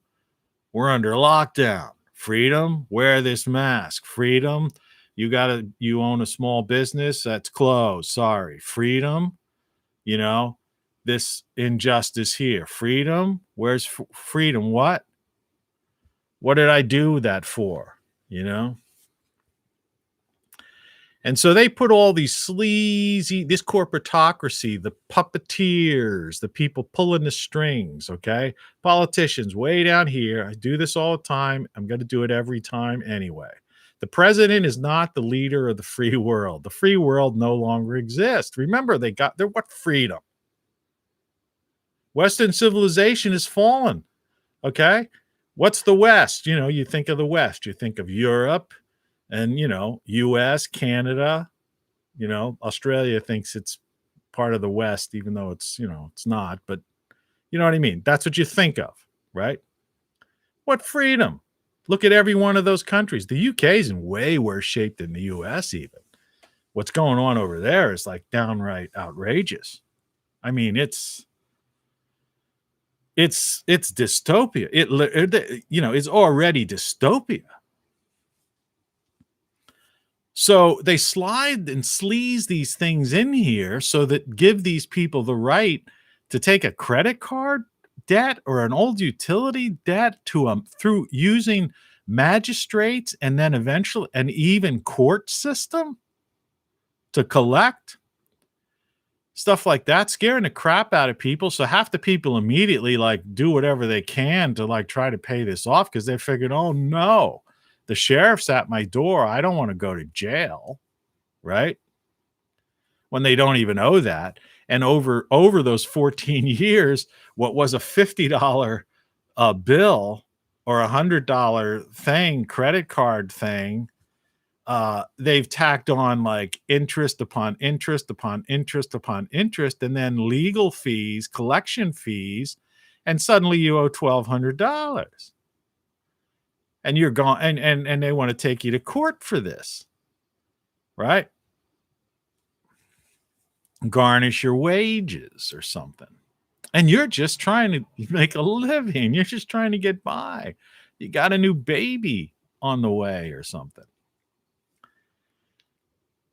We're under lockdown. Freedom? Wear this mask. Freedom? You own a small business that's closed. Sorry. Freedom? You know, this injustice here. Freedom? Where's freedom? What did I do that for? You know? And so they put all these sleazy, this corporatocracy, the puppeteers, the people pulling the strings, okay? Politicians way down here. I do this all the time. I'm going to do it every time anyway. The president is not the leader of the free world. The free world no longer exists. Remember, what freedom? Western civilization has fallen, okay? What's the West? You know, you think of the West. You think of Europe. And, you know, US, Canada, you know, Australia thinks it's part of the West, even though it's, you know, it's not. But you know what I mean? That's what you think of, right? What freedom? Look at every one of those countries. The UK is in way worse shape than the US even. What's going on over there is like downright outrageous. I mean, it's dystopia. You know, it's already dystopia. So they slide and sleaze these things in here so that give these people the right to take a credit card debt or an old utility debt through using magistrates and then eventually an even court system to collect stuff like that, scaring the crap out of people. So half the people immediately like do whatever they can to like try to pay this off because they figured, oh no, the sheriff's at my door. I don't want to go to jail, right? When they don't even owe that. And over those 14 years, what was a $50 bill or $100 thing, credit card thing, they've tacked on like interest upon interest upon interest upon interest, and then legal fees, collection fees, and suddenly you owe $1,200. And you're gone, and they want to take you to court for this, right? Garnish your wages or something. And you're just trying to make a living. You're just trying to get by. You got a new baby on the way or something.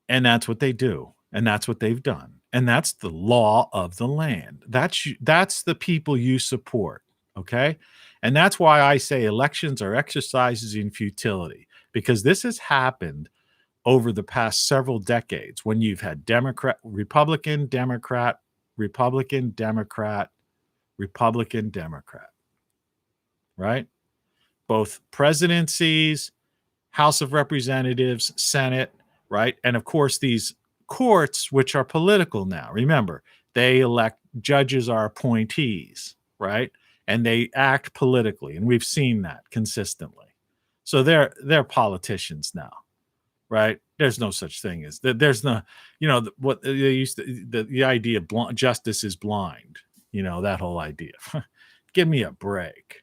And that's what they do. And that's what they've done. And that's the law of the land. That's the people you support, okay? And that's why I say elections are exercises in futility, because this has happened over the past several decades when you've had Democrat, Republican, Democrat, Republican, Democrat, Republican, Democrat, right? Both presidencies, House of Representatives, Senate, right? And of course, these courts, which are political now. Remember, they elect judges are appointees, right? And they act politically, and we've seen that consistently. So they're politicians now, right? There's no such thing as there's no, you know, what they used to, the idea of justice is blind, you know, that whole idea. Give me a break.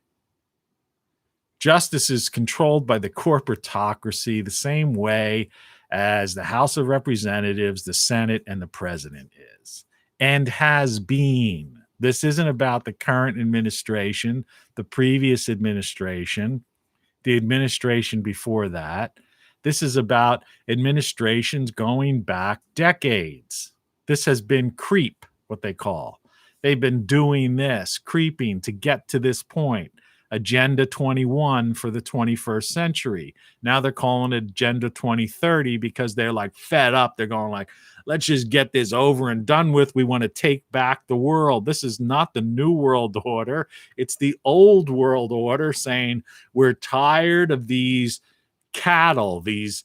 Justice is controlled by the corporatocracy the same way as the House of Representatives, the Senate, and the president is and has been. This isn't about the current administration, the previous administration, the administration before that. This is about administrations going back decades. This has been creep, what they call. They've been doing this, creeping to get to this point. Agenda 21 for the 21st century. Now they're calling it Agenda 2030 because they're like fed up. They're going like, let's just get this over and done with. We want to take back the world. This is not the new world order. It's the old world order saying we're tired of these cattle, these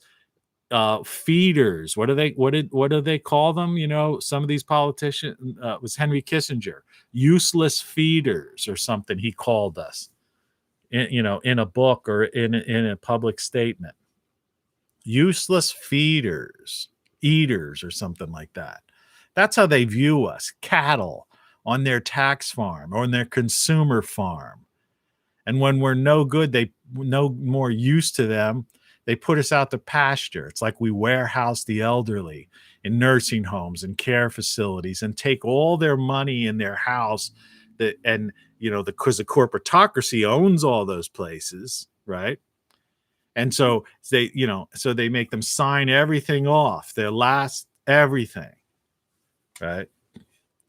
feeders. What do they call them? You know, some of these politicians, was Henry Kissinger, useless feeders or something he called us, in a book or in a public statement. Useless feeders, eaters or something like that. That's how they view us, cattle on their tax farm or on their consumer farm. And when we're no good, they no more use to them, they put us out to pasture. It's like we warehouse the elderly in nursing homes and care facilities and take all their money in their house because the corporatocracy owns all those places, right? And so they make them sign everything off, their last everything, right?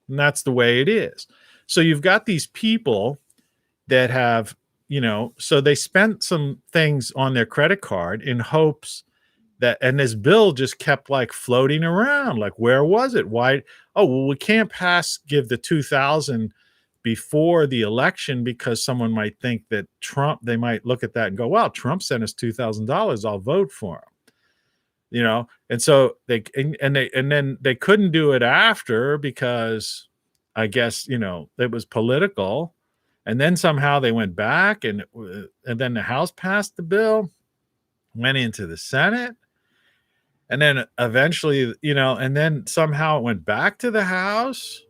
And that's the way it is. So you've got these people that have, so they spent some things on their credit card in hopes that, and this bill just kept like floating around. Like, where was it? Why? Oh, well, we can't give the 2,000 before the election because someone might think that they might look at that and go, wow, Trump sent us $2,000. I'll vote for him. And so then they couldn't do it after because I guess, it was political. And then somehow they went back and then the House passed the bill, went into the Senate. And then eventually, and then somehow it went back to the House.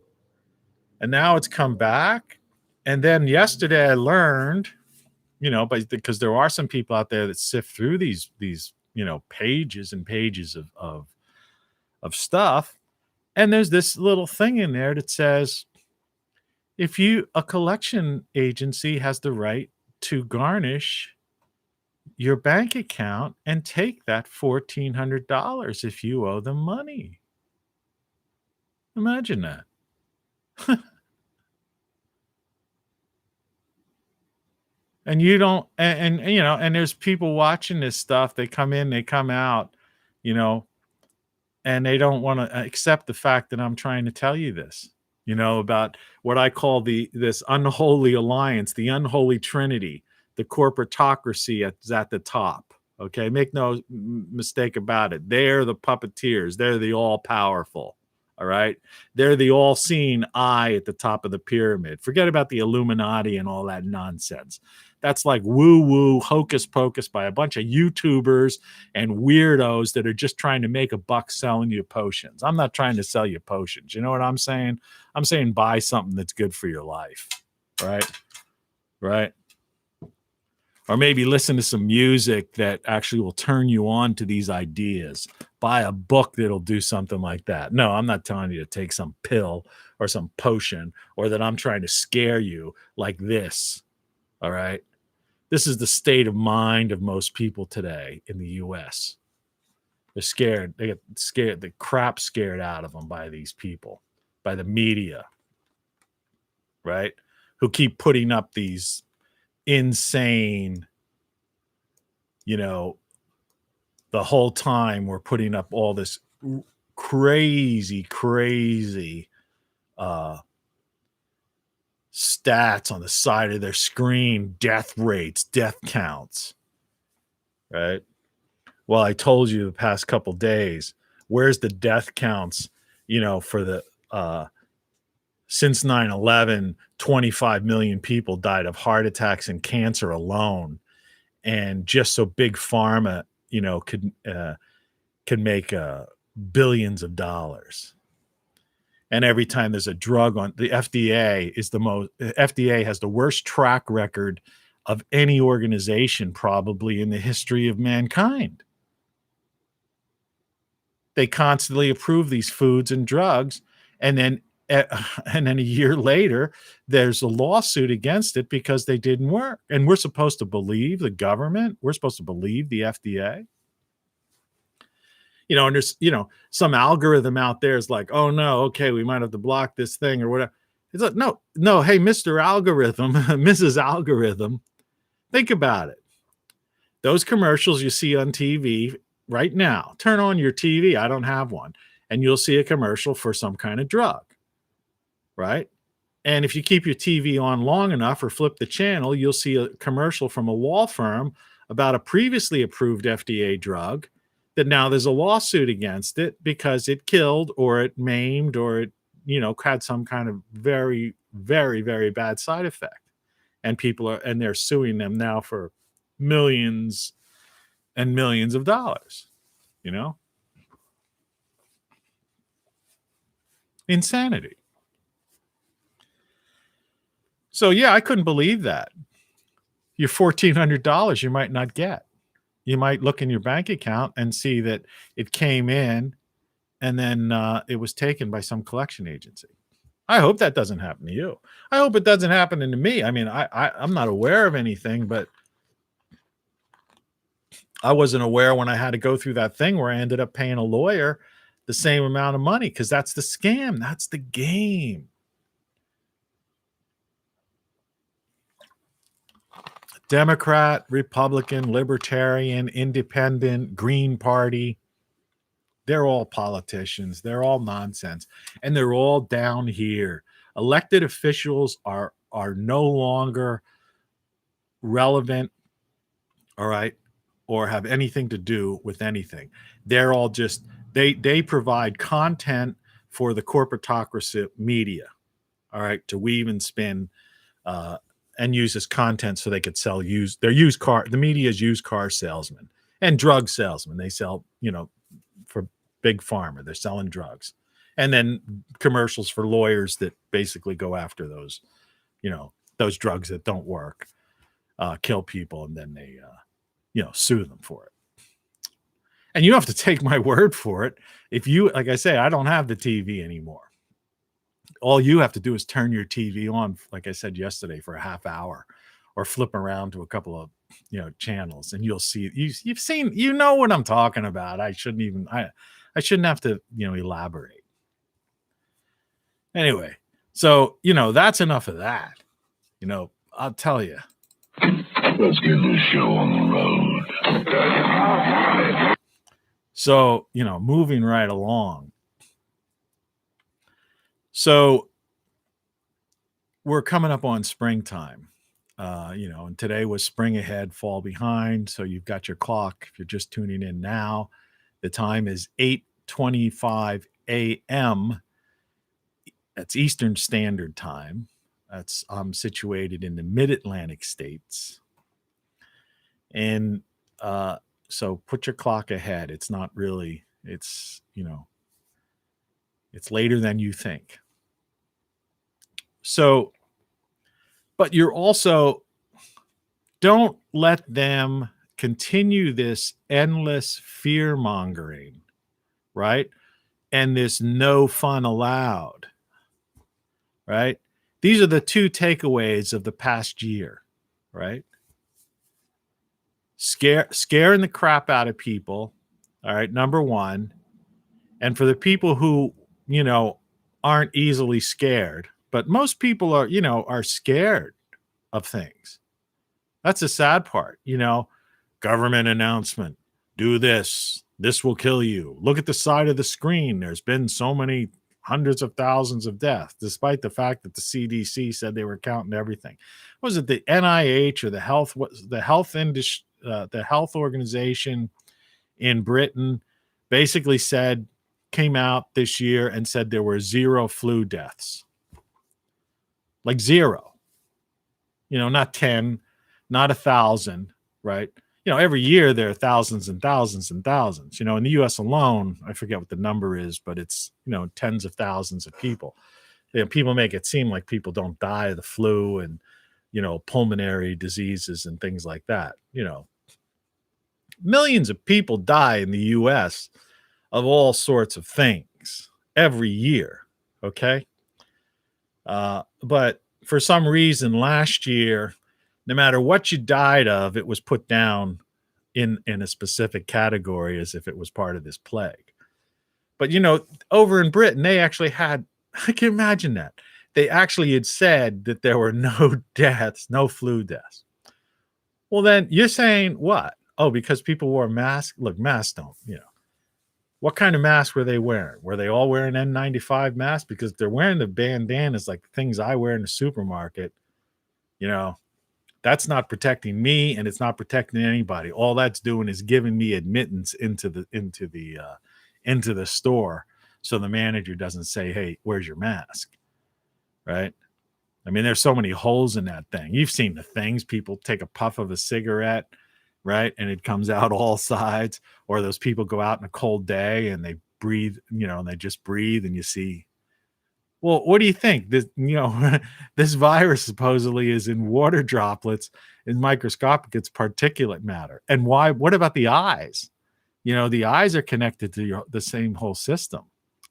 And now it's come back. And then yesterday I learned, because there are some people out there that sift through these pages and pages of stuff. And there's this little thing in there that says, a collection agency has the right to garnish your bank account and take that $1,400 if you owe them money. Imagine that. And you don't, and there's people watching this stuff. They come in, they come out, and they don't want to accept the fact that I'm trying to tell you this, about what I call this unholy alliance, the unholy trinity, the corporatocracy is at the top. Okay. Make no mistake about it. They're the puppeteers. They're the all powerful. All right. They're the all seeing eye at the top of the pyramid. Forget about the Illuminati and all that nonsense. That's like woo-woo, hocus pocus by a bunch of YouTubers and weirdos that are just trying to make a buck selling you potions. I'm not trying to sell you potions. You know what I'm saying? I'm saying buy something that's good for your life. Right? Right? Or maybe listen to some music that actually will turn you on to these ideas. Buy a book that'll do something like that. No, I'm not telling you to take some pill or some potion or that I'm trying to scare you like this. All right? This is the state of mind of most people today in the U.S. They're scared. They get scared. The crap scared out of them by these people, by the media, right? Who keep putting up these insane, the whole time we're putting up all this crazy stats on the side of their screen, death rates, death counts, right? Well, I told you the past couple days, where's the death counts, for the since 9/11, 25 million people died of heart attacks and cancer alone. And just so big pharma, could make billions of dollars. And every time there's a drug on the FDA FDA has the worst track record of any organization probably in the history of mankind. They constantly approve these foods and drugs. And then a year later, there's a lawsuit against it because they didn't work. And we're supposed to believe the government. We're supposed to believe the FDA. And there's, some algorithm out there is like, oh no, okay, we might have to block this thing or whatever. It's like, no, hey, Mr. Algorithm, Mrs. Algorithm, Think about it. Those commercials you see on TV right now, turn on your TV. I don't have one. And you'll see a commercial for some kind of drug, right? And if you keep your TV on long enough or flip the channel, you'll see a commercial from a law firm about a previously approved FDA drug that now there's a lawsuit against it because it killed or it maimed or it, had some kind of very, very, very bad side effect. And they're suing them now for millions and millions of dollars, Insanity. So, yeah, I couldn't believe that. Your $1,400 you might not get. You might look in your bank account and see that it came in and then it was taken by some collection agency. I hope that doesn't happen to you. I hope it doesn't happen to me. I mean, I'm not aware of anything, but I wasn't aware when I had to go through that thing where I ended up paying a lawyer the same amount of money because that's the scam. That's the game. Democrat, Republican, Libertarian, Independent, Green Party. They're all politicians. They're all nonsense. And they're all down here. Elected officials are no longer relevant, all right, or have anything to do with anything. They're all just, they provide content for the corporatocracy media, all right, to weave and spin and use as content so they could sell the media is used car salesmen and drug salesmen. They sell, for big pharma, they're selling drugs. And then commercials for lawyers that basically go after those, those drugs that don't work, kill people, and then they, sue them for it. And you don't have to take my word for it. If you, like I say, I don't have the TV anymore. All you have to do is turn your TV on, like I said yesterday, for a half hour, or flip around to a couple of, channels, and you'll see. You've seen, what I'm talking about. I shouldn't have to, elaborate. Anyway, so that's enough of that. I'll tell you. Let's get this show on the road. So, moving right along. So we're coming up on springtime, and today was spring ahead, fall behind. So you've got your clock. If you're just tuning in now, the time is 8:25 a.m. That's Eastern Standard Time. I'm situated in the mid-Atlantic states. And so put your clock ahead. It's not really, it's later than you think. So, but you're also, don't let them continue this endless fear mongering, right? And this no fun allowed, right? These are the two takeaways of the past year, right? Scaring the crap out of people, all right, number one. And for the people who, aren't easily scared, but most people are scared of things. That's the sad part, government announcement, do this will kill you. Look at the side of the screen. There's been so many hundreds of thousands of deaths, despite the fact that the CDC said they were counting everything. Was it the NIH or the health organization in Britain basically came out this year and said there were 0 flu deaths. Like 0. Not 10, not 1,000, right? Every year there are thousands and thousands and thousands. In the US alone, I forget what the number is, but it's, tens of thousands of people. People make it seem like people don't die of the flu and, pulmonary diseases and things like that. Millions of people die in the US of all sorts of things every year. Okay. But for some reason last year, no matter what you died of, it was put down in a specific category as if it was part of this plague. But, over in Britain, they actually had, I can imagine that. They actually had said that there were no deaths, no flu deaths. Well, then you're saying what? Oh, because people wore masks. Look, masks don't, what kind of mask were they wearing? Were they all wearing N95 masks? Because if they're wearing the bandanas like the things I wear in the supermarket, you know, that's not protecting me and it's not protecting anybody. All that's doing is giving me admittance into the store so the manager doesn't say, "Hey, where's your mask?" Right? I mean, there's so many holes in that thing. You've seen the things. People take a puff of a cigarette, right? And it comes out all sides. Or those people go out in a cold day and they breathe, and they just breathe and you see. Well, what do you think? This, this virus supposedly is in water droplets, in microscopic, it's particulate matter. And why? What about the eyes? The eyes are connected to the same whole system,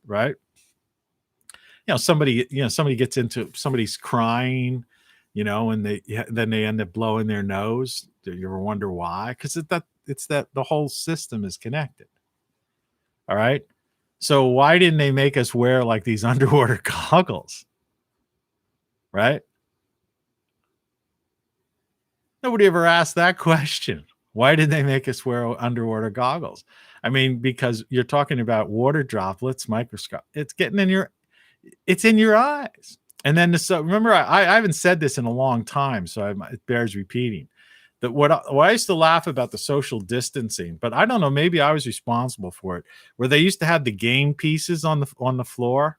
right? Somebody gets into, somebody's crying, and then they end up blowing their nose. Do you ever wonder why? Because it's that the whole system is connected. All right. So why didn't they make us wear like these underwater goggles? Right? Nobody ever asked that question. Why did they make us wear underwater goggles? I mean, because you're talking about water droplets, microscope. It's in your eyes. And then remember, I haven't said this in a long time, so it bears repeating. That what I used to laugh about the social distancing, but I don't know, maybe I was responsible for it, where they used to have the game pieces on the floor.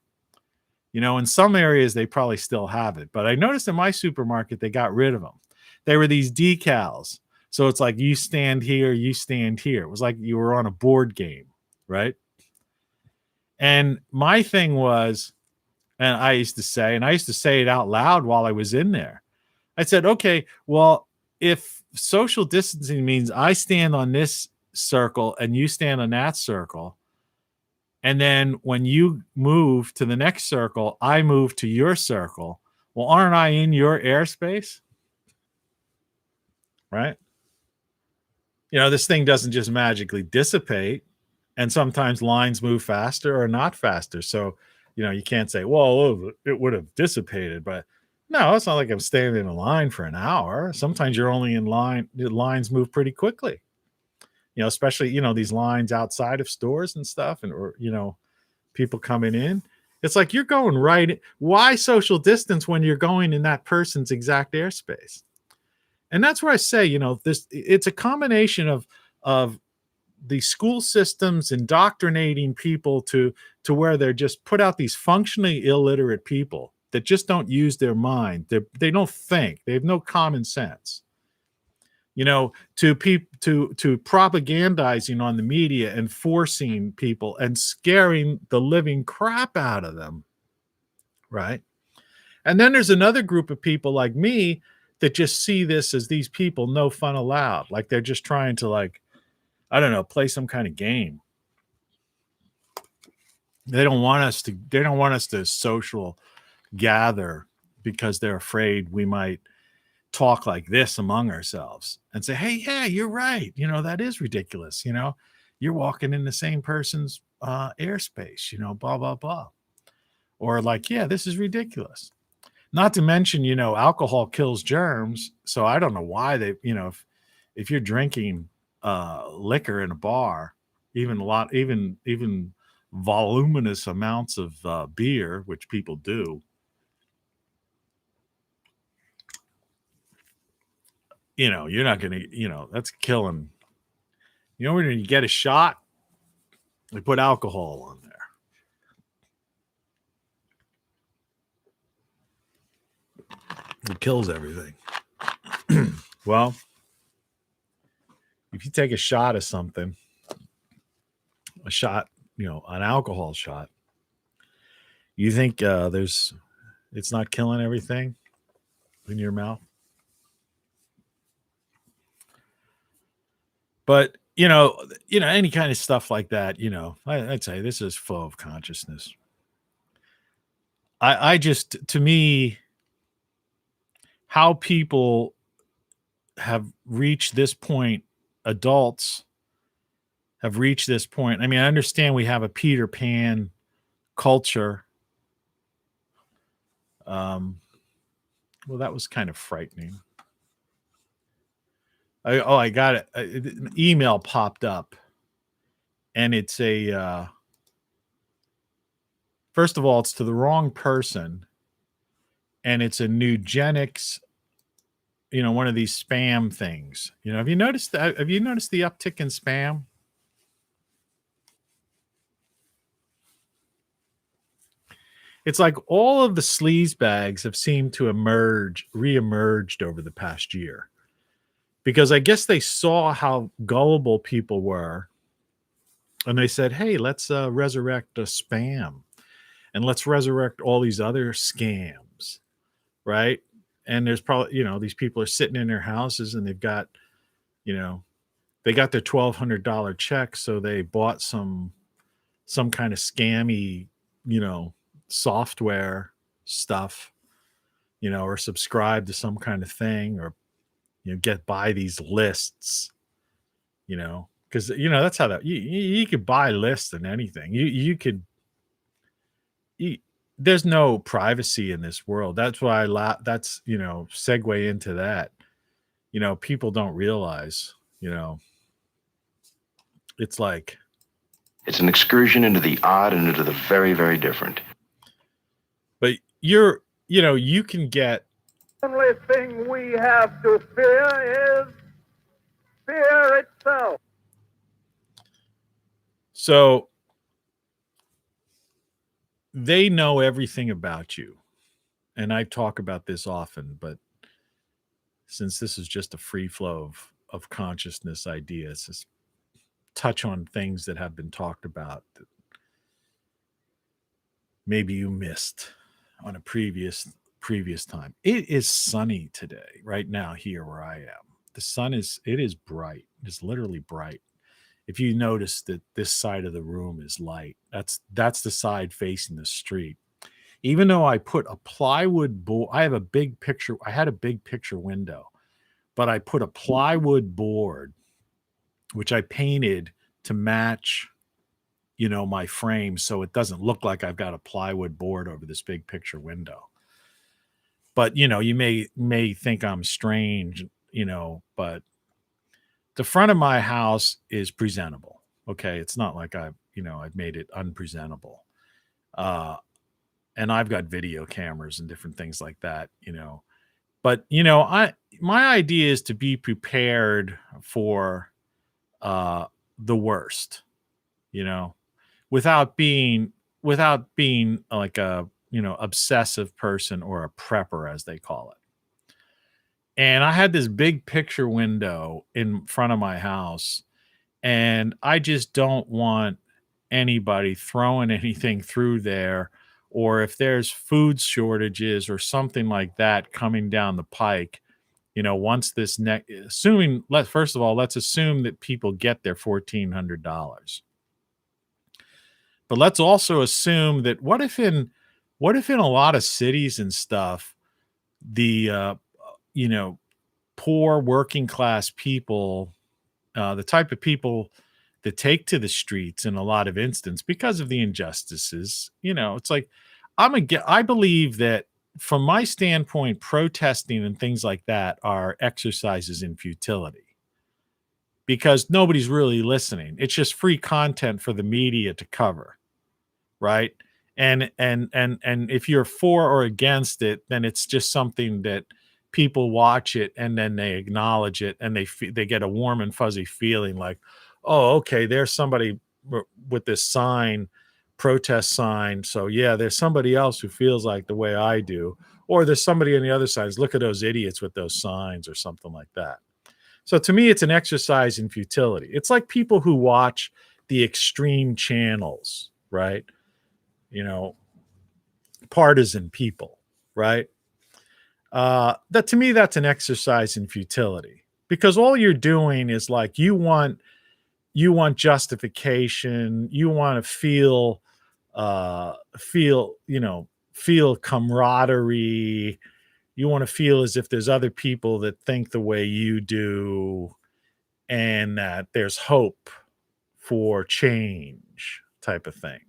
In some areas they probably still have it, but I noticed in my supermarket they got rid of them. They were these decals. So it's like you stand here, you stand here. It was like you were on a board game, right? And my thing was, and I used to say it out loud while I was in there. I said, okay, well, if social distancing means I stand on this circle and you stand on that circle, and then when you move to the next circle, I move to your circle, well, aren't I in your airspace? Right? This thing doesn't just magically dissipate, and sometimes lines move faster or not faster. So, you can't say, well, it would have dissipated, but no, it's not like I'm standing in a line for an hour. Sometimes you're only in line. The lines move pretty quickly, especially, these lines outside of stores and stuff, or people coming in. It's like you're going right. Why social distance when you're going in that person's exact airspace? And that's where I say, it's a combination of the school systems indoctrinating people to where they're just put out these functionally illiterate people that just don't use their mind. They don't think. They have no common sense. To propagandizing on the media and forcing people and scaring the living crap out of them. Right? And then there's another group of people like me that just see this as these people no fun allowed. Like they're just trying to, like, I don't know, play some kind of game. They don't want us to social gather because they're afraid we might talk like this among ourselves and say, hey, yeah, you're right. That is ridiculous. You're walking in the same person's airspace, blah, blah, blah. Or like, yeah, this is ridiculous. Not to mention, alcohol kills germs. So I don't know why they, if you're drinking liquor in a bar, even voluminous amounts of beer, which people do, you're not going to, that's killing. When you get a shot, they put alcohol on there. It kills everything. Well, if you take a shot of something, an alcohol shot, you think it's not killing everything in your mouth? But, any kind of stuff like that, I'd say this is full of consciousness. I just, to me, how people have reached this point, adults have reached this point. I mean, I understand we have a Peter Pan culture. Well, that was kind of frightening. I got it. An email popped up, and it's a first of all, it's to the wrong person, and it's a Nugenics, one of these spam things. Have you noticed that? Have you noticed the uptick in spam? It's like all of the sleaze bags have seemed to reemerged over the past year, because I guess they saw how gullible people were, and they said, "Hey, let's resurrect a spam, and let's resurrect all these other scams," right? And there's probably, these people are sitting in their houses, and they've got, they got their $1,200 check, so they bought some kind of scammy, software stuff, or subscribe to some kind of thing, or buy these lists, because that's how that you could buy lists and anything. You could. There's no privacy in this world. That's why that's segue into that. People don't realize. It's like It's an excursion into the odd and into the very, very different. But you can get. The only thing we have to fear is fear itself. So they know everything about you. And I talk about this often, but since this is just a free flow of consciousness ideas, just touch on things that have been talked about that maybe you missed on a previous time. It is sunny today, right now, here where I am. The sun is bright. It's literally bright. If you notice that this side of the room is light, that's the side facing the street. Even though I put a plywood board, I had a big picture window, but I put a plywood board, which I painted to match, my frame, so it doesn't look like I've got a plywood board over this big picture window. But, you may think I'm strange, but the front of my house is presentable. Okay. It's not like I've made it unpresentable. And I've got video cameras and different things like that, but, my idea is to be prepared for, the worst, without being like a, obsessive person or a prepper, as they call it. And I had this big picture window in front of my house, and I just don't want anybody throwing anything through there, or if there's food shortages or something like that coming down the pike, once this first of all, let's assume that people get their $1,400. But let's also assume that what if in a lot of cities and stuff, the poor working class people, the type of people that take to the streets in a lot of instances because of the injustices, it's like, I believe that from my standpoint, protesting and things like that are exercises in futility, because nobody's really listening. It's just free content for the media to cover. Right. And if you're for or against it, then it's just something that people watch it and then they acknowledge it, and they get a warm and fuzzy feeling like, oh, okay, there's somebody with this protest sign. So yeah, there's somebody else who feels like the way I do, or there's somebody on the other side. Look at those idiots with those signs or something like that. So to me, it's an exercise in futility. It's like people who watch the extreme channels, right? Partisan people, right? That to me, that's an exercise in futility, because all you're doing is like, you want justification. You want to feel camaraderie. You want to feel as if there's other people that think the way you do, and that there's hope for change, type of thing.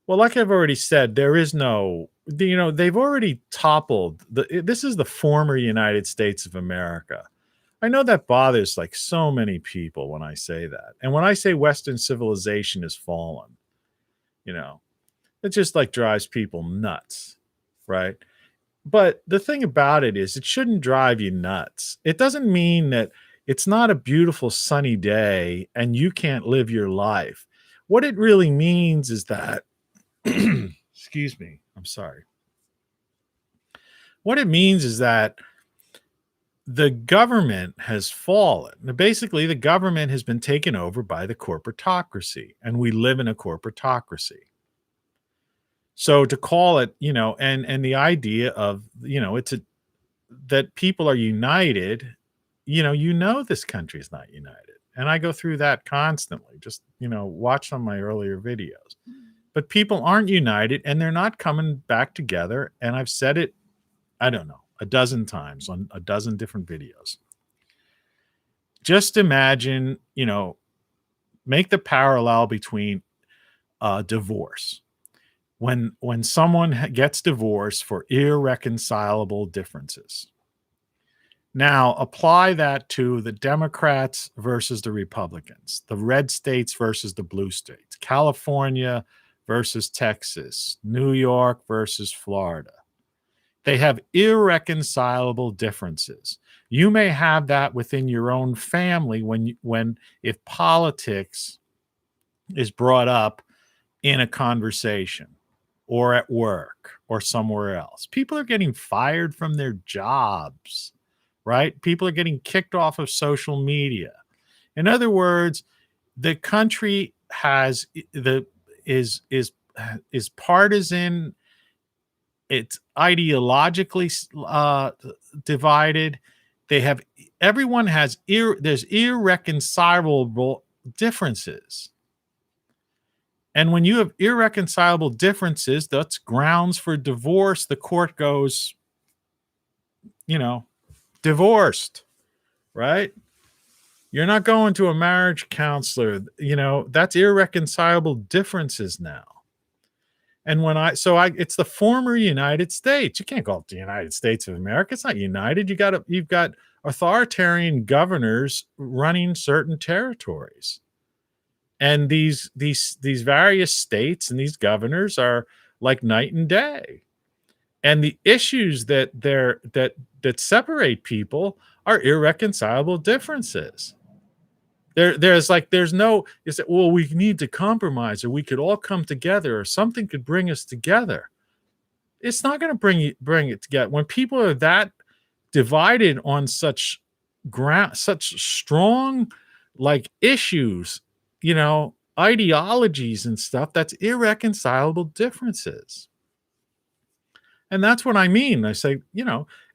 Well, like I've already said, there is no, they've already toppled this is the former United States of America. I know that bothers like so many people when I say that. And when I say Western civilization has fallen, you know, it just like drives people nuts, right? But the thing about it is, it shouldn't drive you nuts. It doesn't mean that it's not a beautiful sunny day and you can't live your life. What it really means is that, excuse me, I'm sorry. What it means is that the government has fallen. Now, basically, the government has been taken over by the corporatocracy, and we live in a corporatocracy. So to call it, and the idea of, that people are united, this country is not united. And I go through that constantly. Just, watch some of my earlier videos. But people aren't united and they're not coming back together. And I've said it, I don't know, a dozen times on a dozen different videos. Just imagine, make the parallel between divorce. When someone gets divorced for irreconcilable differences. Now, apply that to the Democrats versus the Republicans, the red states versus the blue states, California versus Texas, New York versus Florida. They have irreconcilable differences. You may have that within your own family if politics is brought up in a conversation or at work or somewhere else. People are getting fired from their jobs, right? People are getting kicked off of social media. In other words, the country is partisan. It's ideologically divided. There's irreconcilable differences. And when you have irreconcilable differences, that's grounds for divorce. The court goes, divorced, right? You're not going to a marriage counselor. That's irreconcilable differences now. And it's the former United States. You can't call it the United States of America. It's not united. You've got authoritarian governors running certain territories. And these various states and these governors are like night and day. And the issues that separate people are irreconcilable differences. There's no, we need to compromise, or we could all come together, or something could bring us together. It's not going to bring it together. When people are that divided on such strong issues, ideologies and stuff, that's irreconcilable differences. And that's what I mean. I say,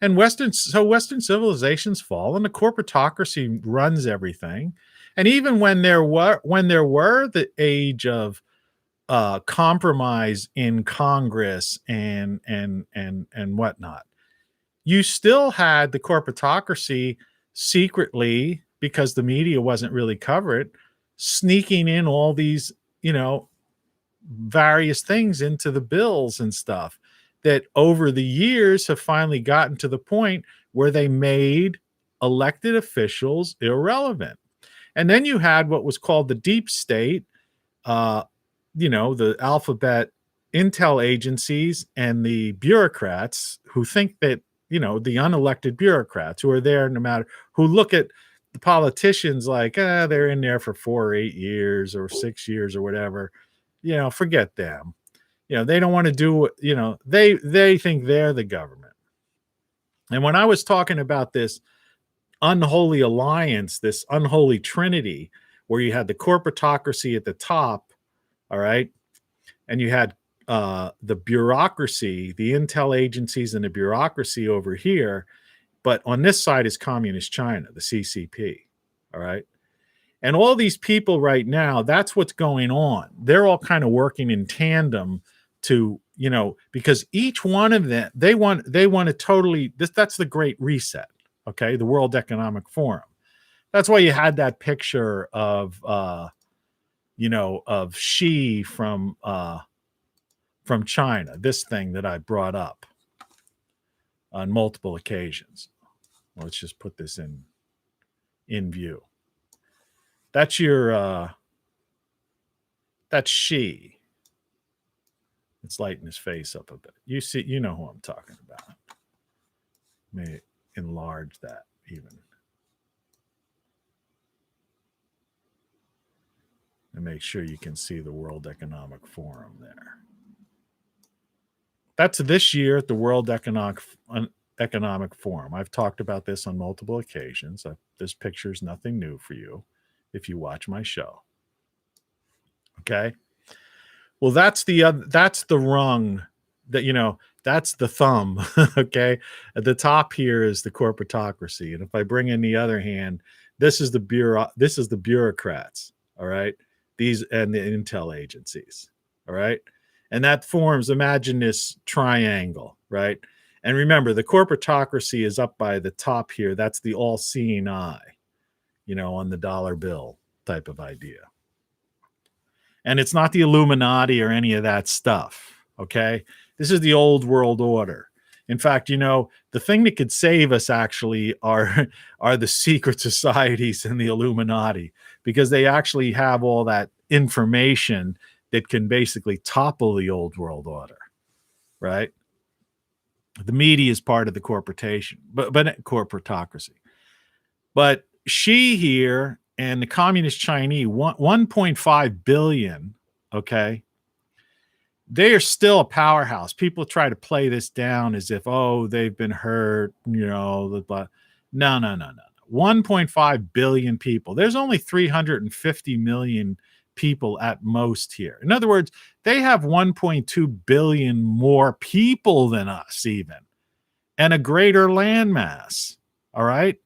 and Western civilizations fall, and the corporatocracy runs everything. And even when there were the age of compromise in Congress and whatnot, you still had the corporatocracy secretly, because the media wasn't really covered, sneaking in all these, various things into the bills and stuff that over the years have finally gotten to the point where they made elected officials irrelevant. And then you had what was called the deep state, the alphabet intel agencies and the bureaucrats who think that, the unelected bureaucrats who are there no matter, who look at the politicians like, they're in there for 4 or 8 years or 6 years or whatever, forget them. They don't want to do, they think they're the government. And when I was talking about this unholy alliance, this unholy trinity, where you had the corporatocracy at the top, all right, and you had the bureaucracy, the intel agencies and the bureaucracy over here, but on this side is communist China, the CCP, all right? And all these people right now, that's what's going on. They're all kind of working in tandem to, because each one of them, they want to totally, that's the Great Reset, okay? The World Economic Forum. That's why you had that picture of, of Xi from China, this thing that I brought up on multiple occasions. Let's just put this in in view. That's your, that's Xi. Let's lighten his face up a bit. You see, you know who I'm talking about. May enlarge that even. And make sure you can see the World Economic Forum there. That's this year at the World Economic Forum. I've talked about this on multiple occasions. This picture is nothing new for you if you watch my show. Okay. Well, that's the rung that, you know, that's the thumb. Okay. At the top here is the corporatocracy. And if I bring in the other hand, this is the bureaucrats. All right. These and the intel agencies. All right. And that forms, imagine this triangle, right? And remember, the corporatocracy is up by the top here. That's the all-seeing eye, you know, on the dollar bill type of idea. And it's not the Illuminati or any of that stuff, okay? This is the old world order. In fact, you know, the thing that could save us actually are the secret societies and the Illuminati, because they actually have all that information that can basically topple the old world order, right? The media is part of the corporatocracy. But Xi here and the communist Chinese, 1.5 billion, okay, they are still a powerhouse. People try to play this down as if, oh, they've been hurt, you know, no. 1.5 billion people. There's only 350 million people at most here. In other words, they have 1.2 billion more people than us even, and a greater landmass. All right.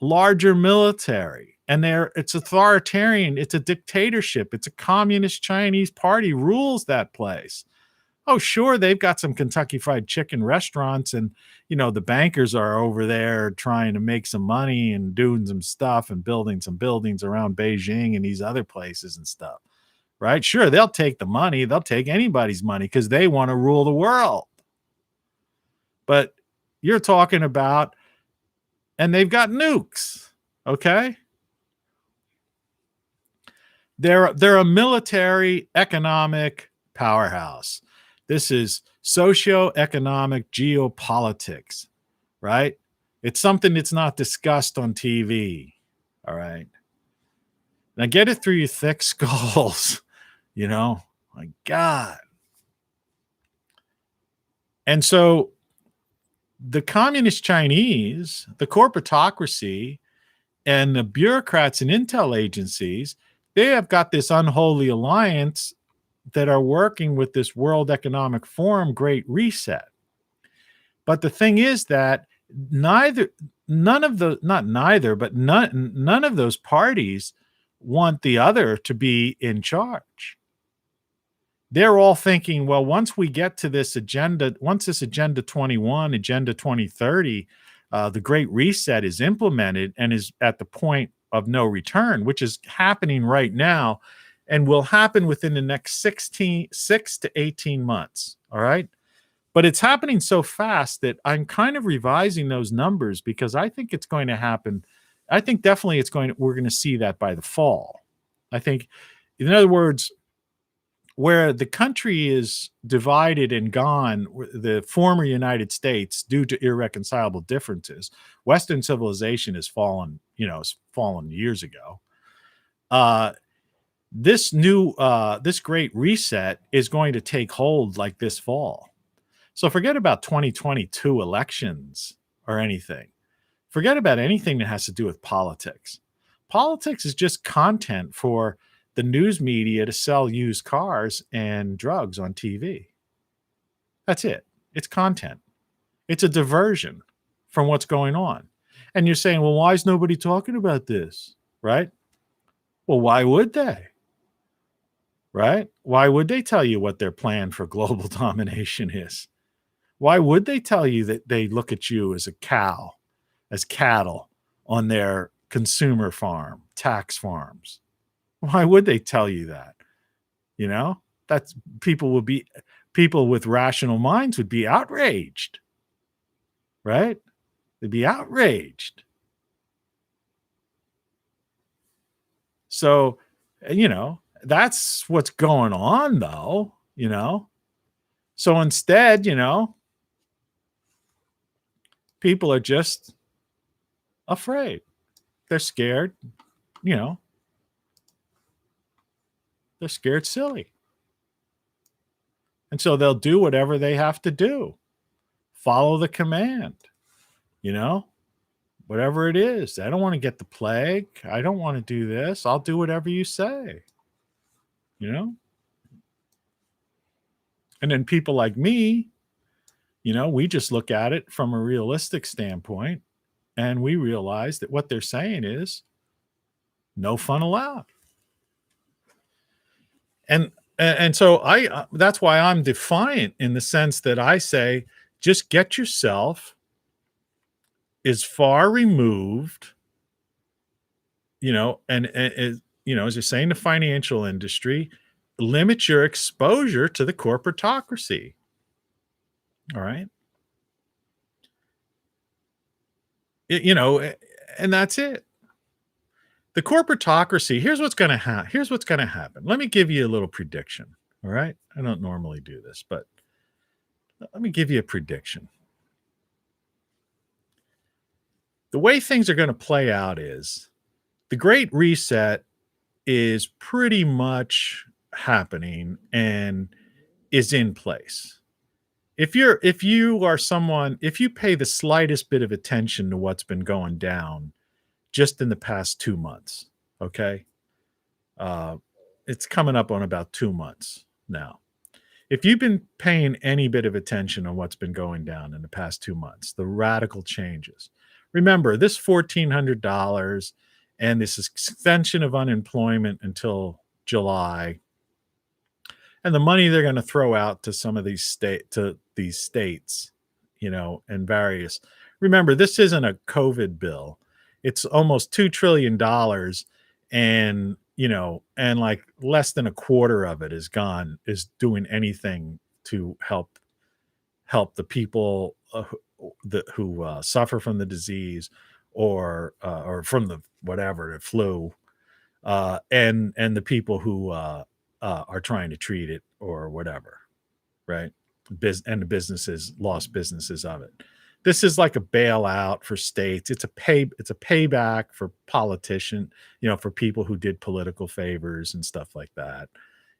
Larger military. And it's authoritarian. It's a dictatorship. It's a communist Chinese party rules that place. Oh, sure, they've got some Kentucky Fried Chicken restaurants, and, you know, the bankers are over there trying to make some money and doing some stuff and building some buildings around Beijing and these other places and stuff, right? Sure, they'll take the money. They'll take anybody's money because they want to rule the world. But you're talking about, and they've got nukes, okay? They're a military economic powerhouse. This is socio-economic geopolitics, right? It's something that's not discussed on TV, all right? Now get it through your thick skulls, you know? My God. And so the communist Chinese, the corporatocracy, and the bureaucrats and intel agencies, they have got this unholy alliance that are working with this World Economic Forum Great Reset. But the thing is that none of those parties want the other to be in charge. They're all thinking, well, once we get to this agenda, once this Agenda 21, Agenda 2030, the Great Reset is implemented and is at the point of no return, which is happening right now and will happen within the next 6 to 18 months. All right. But it's happening so fast that I'm kind of revising those numbers because I think it's going to happen. I think definitely we're going to see that by the fall. I think, in other words, where the country is divided and gone, the former United States, due to irreconcilable differences, Western civilization has fallen, years ago. This Great Reset is going to take hold like this fall. So forget about 2022 elections or anything. Forget about anything that has to do with politics. Politics is just content for the news media to sell used cars and drugs on TV. That's it. It's content. It's a diversion from what's going on. And you're saying, well, why is nobody talking about this? Right? Well, why would they? Right? Why would they tell you what their plan for global domination is? Why would they tell you that they look at you as cattle on their consumer farm, tax farms? Why would they tell you that? That's people with rational minds would be outraged, right? They'd be outraged. So, that's what's going on, though, So instead, people are just afraid. They're scared, they're scared silly. And so they'll do whatever they have to do. Follow the command, whatever it is. I don't want to get the plague. I don't want to do this. I'll do whatever you say, And then people like me, we just look at it from a realistic standpoint, and we realize that what they're saying is no fun allowed. And so that's why I'm defiant, in the sense that I say, just get yourself as far removed, and as you're saying, the financial industry, limit your exposure to the corporatocracy. All right. And that's it. The corporatocracy, here's what's going to happen. Let me give you a little prediction. All right. I don't normally do this, but let me give you a prediction. The way things are going to play out is the Great Reset is pretty much happening and is in place. If you pay the slightest bit of attention to what's been going down just in the past 2 months, okay? It's coming up on about 2 months now. If you've been paying any bit of attention on what's been going down in the past 2 months, the radical changes. Remember, this $1,400 and this extension of unemployment until July, and the money they're going to throw out to some of these states, and various. Remember, this isn't a COVID bill. It's almost $2 trillion, and like less than a quarter of it is doing anything to help the people who suffer from the disease or from the flu, and the people who are trying to treat it or whatever, right? And the businesses, lost businesses of it. This is like a bailout for states. It's a payback for politicians, for people who did political favors and stuff like that.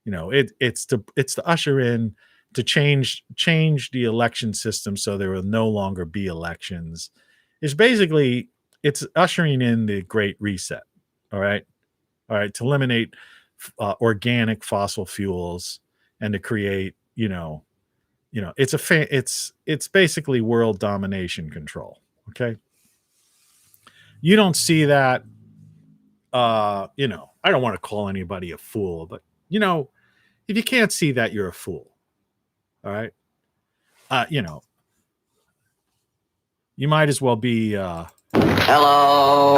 It's to usher in, to change the election system so there will no longer be elections. It's ushering in the Great Reset. All right, to eliminate organic fossil fuels and to create, it's basically world domination control. Okay. You don't see that, I don't want to call anybody a fool, but if you can't see that, you're a fool. All right. You might as well be, Hello. Hello.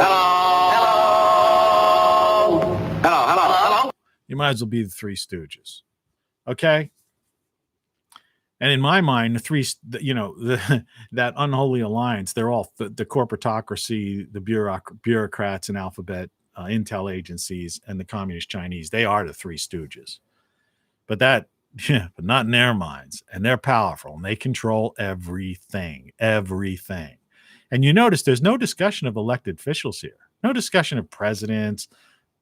Hello. Hello. You might as well be the Three Stooges. Okay. And in my mind, that unholy alliance, they're all the corporatocracy, the bureaucrats and alphabet intel agencies, and the communist Chinese. They are the Three Stooges. But but not in their minds. And they're powerful, and they control everything. And you notice there's no discussion of elected officials here. No discussion of presidents,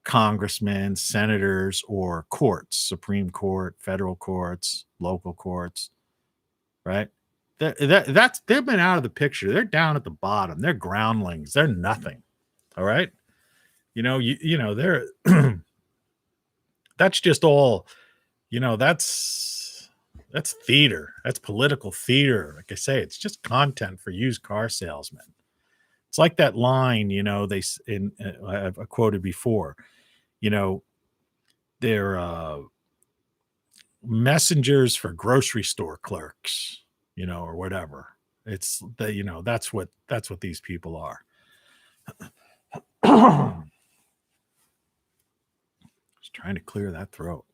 congressmen, senators, or courts, Supreme Court, federal courts, local courts. Right? They've been out of the picture. They're down at the bottom. They're groundlings. They're nothing. All right. They're that's just all, that's theater. That's political theater. Like I say, it's just content for used car salesmen. It's like that line, I've quoted before, they're messengers for grocery store clerks, or whatever. It's that's what these people are. Just trying to clear that throat.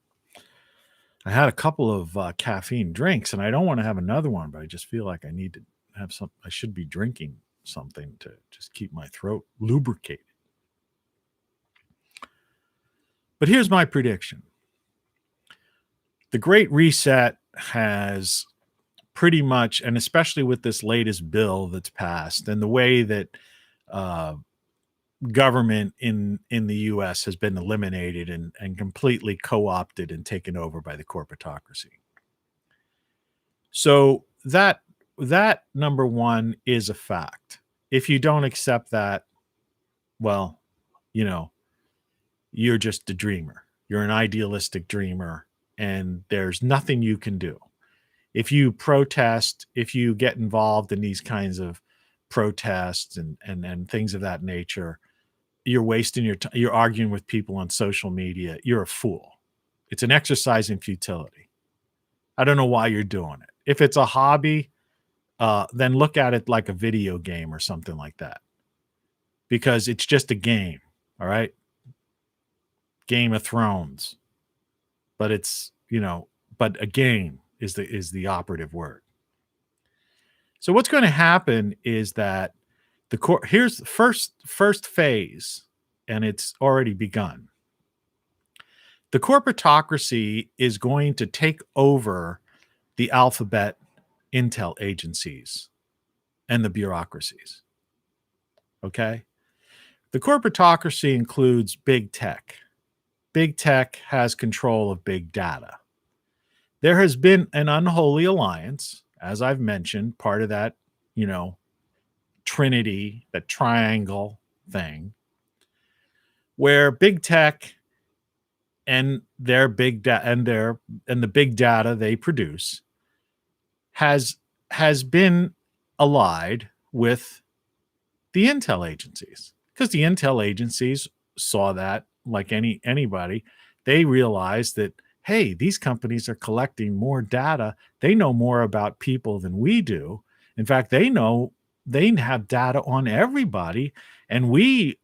I had a couple of caffeine drinks, and I don't want to have another one, but I just feel like I need to have some. I should be drinking something to just keep my throat lubricated. But here's my prediction. The Great Reset has pretty much, and especially with this latest bill that's passed and the way that government in the US has been eliminated and completely co-opted and taken over by the corporatocracy. So that number one is a fact. If you don't accept that, well, you're just a dreamer. You're an idealistic dreamer, and there's nothing you can do. If you protest, if you get involved in these kinds of protests and things of that nature, you're wasting your time. You're arguing with people on social media. You're a fool. It's an exercise in futility. I don't know why you're doing it. If it's a hobby, then look at it like a video game or something like that, because it's just a game. All right. Game of Thrones, but it's, but a game is the operative word. So what's going to happen is that here's the first phase, and it's already begun. The corporatocracy is going to take over the alphabet intel agencies and the bureaucracies. Okay? The corporatocracy includes big tech. Big tech has control of big data. There has been an unholy alliance, as I've mentioned, part of that, trinity, that triangle thing, where big tech and their big data and the big data they produce has been allied with the intel agencies, because the intel agencies saw that, like anybody, they realized that, hey, these companies are collecting more data. They know more about people than we do. In fact, they have data on everybody, and we,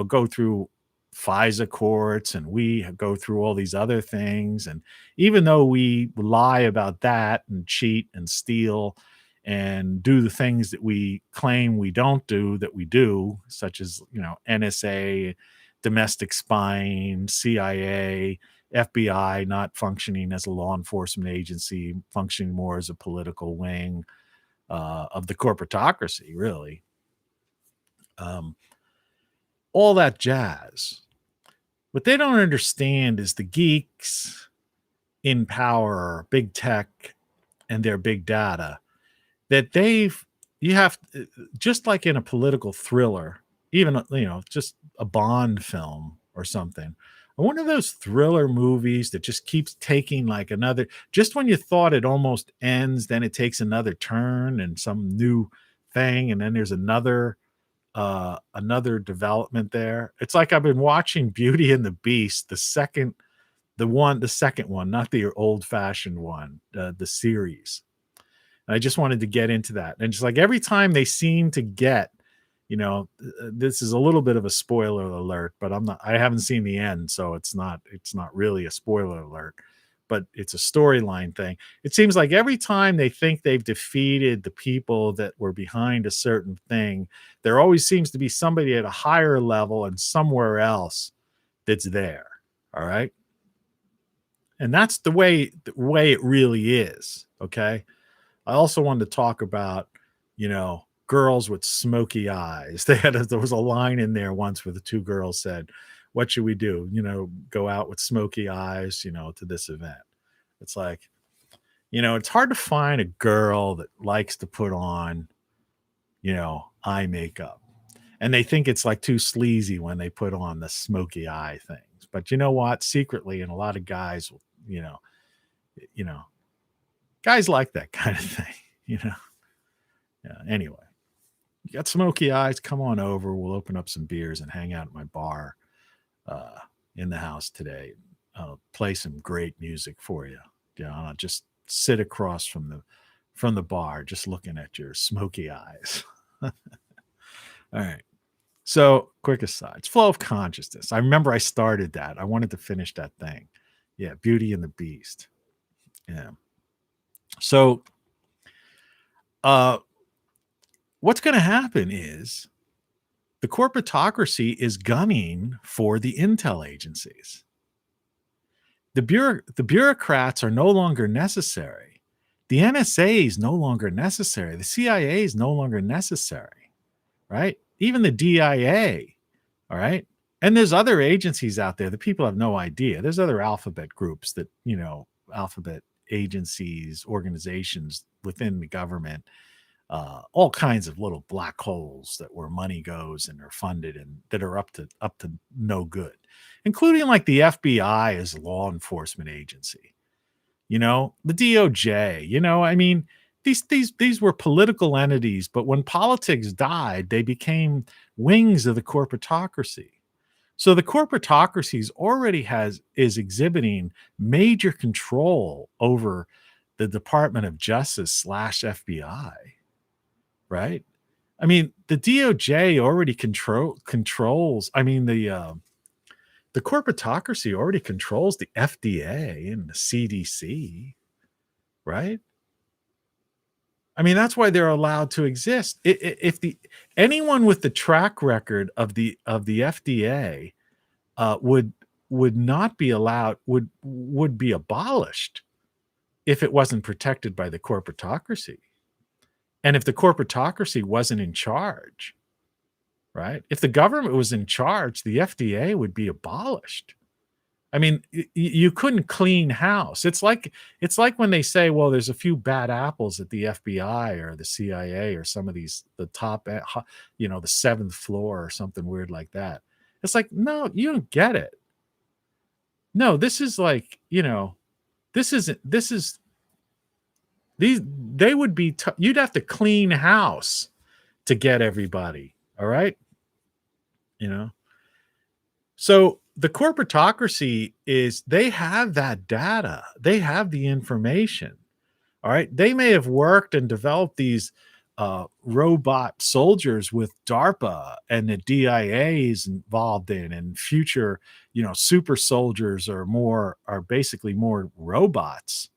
go through FISA courts, and we go through all these other things. And even though we lie about that and cheat and steal and do the things that we claim we don't do, that we do, such as, NSA, domestic spying, CIA, FBI not functioning as a law enforcement agency, functioning more as a political wing of the corporatocracy, really. All that jazz. What they don't understand is the geeks in power, big tech, and their big data, that just like in a political thriller, even, just a Bond film or something, or one of those thriller movies that just keeps taking like another, just when you thought it almost ends, then it takes another turn and some new thing, and then there's another development there. It's like I've been watching Beauty and the Beast, the second one, not the old-fashioned one, the series. And I just wanted to get into that. And just like every time they seem to get, this is a little bit of a spoiler alert, but I haven't seen the end, so it's not really a spoiler alert, but it's a storyline thing. It seems like every time they think they've defeated the people that were behind a certain thing, there always seems to be somebody at a higher level and somewhere else that's there. All right. And that's the way it really is. Okay. I also wanted to talk about, girls with smoky eyes. There was a line in there once where the two girls said, what should we do? Go out with smoky eyes, to this event. It's like, it's hard to find a girl that likes to put on, eye makeup. And they think it's like too sleazy when they put on the smoky eye things. But you know what? Secretly, and a lot of guys, guys like that kind of thing, Yeah. Anyway, you got smoky eyes, come on over. We'll open up some beers and hang out at my bar in the house today. I'll play some great music for you. I'll just sit across from the bar, just looking at your smoky eyes. All right. So, quick aside, it's Flow of Consciousness. I remember I started that. I wanted to finish that thing. Yeah, Beauty and the Beast. Yeah. So, what's going to happen is the corporatocracy is gunning for the intel agencies. The bureaucrats are no longer necessary. The NSA is no longer necessary. The CIA is no longer necessary, right? Even the DIA, all right? And there's other agencies out there that people have no idea. There's other alphabet groups that, alphabet agencies, organizations within the government, all kinds of little black holes that where money goes and are funded and that are up to no good, including like the FBI as a law enforcement agency, the DOJ, I mean, these were political entities, but when politics died, they became wings of the corporatocracy. So the corporatocracy already is exhibiting major control over the Department of Justice / FBI, right? I mean, the DOJ already controls. I mean, the corporatocracy already controls the FDA and the CDC, right? I mean, that's why they're allowed to exist. If anyone with the track record of the FDA would not be allowed, would be abolished if it wasn't protected by the corporatocracy, and if the corporatocracy wasn't in charge, right? If the government was in charge, the FDA would be abolished. I mean, you couldn't clean house. It's like when they say, well, there's a few bad apples at the FBI or the CIA or some of the top, the seventh floor or something weird like that. It's like, no, you don't get it. No, this is like, they would be, you'd have to clean house to get everybody. All right. So the corporatocracy they have that data. They have the information. All right. They may have worked and developed these robot soldiers with DARPA and the DIA is involved in, and future, super soldiers are basically more robots,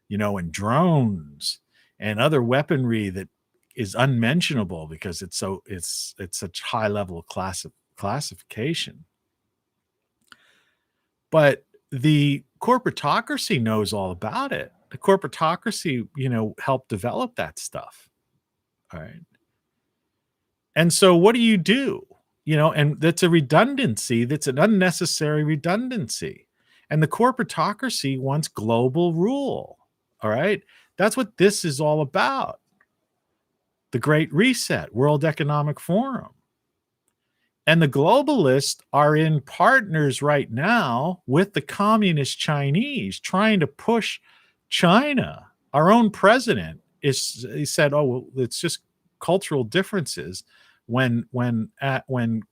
and drones and other weaponry that is unmentionable because it's such high level of classification. But the corporatocracy knows all about it. The corporatocracy, helped develop that stuff. All right. And so what do? And that's a redundancy. That's an unnecessary redundancy. And the corporatocracy wants global rule. All right. That's what this is all about. The Great Reset, World Economic Forum. And the globalists are in partners right now with the communist Chinese trying to push China. Our own president he said, oh, well, it's just cultural differences when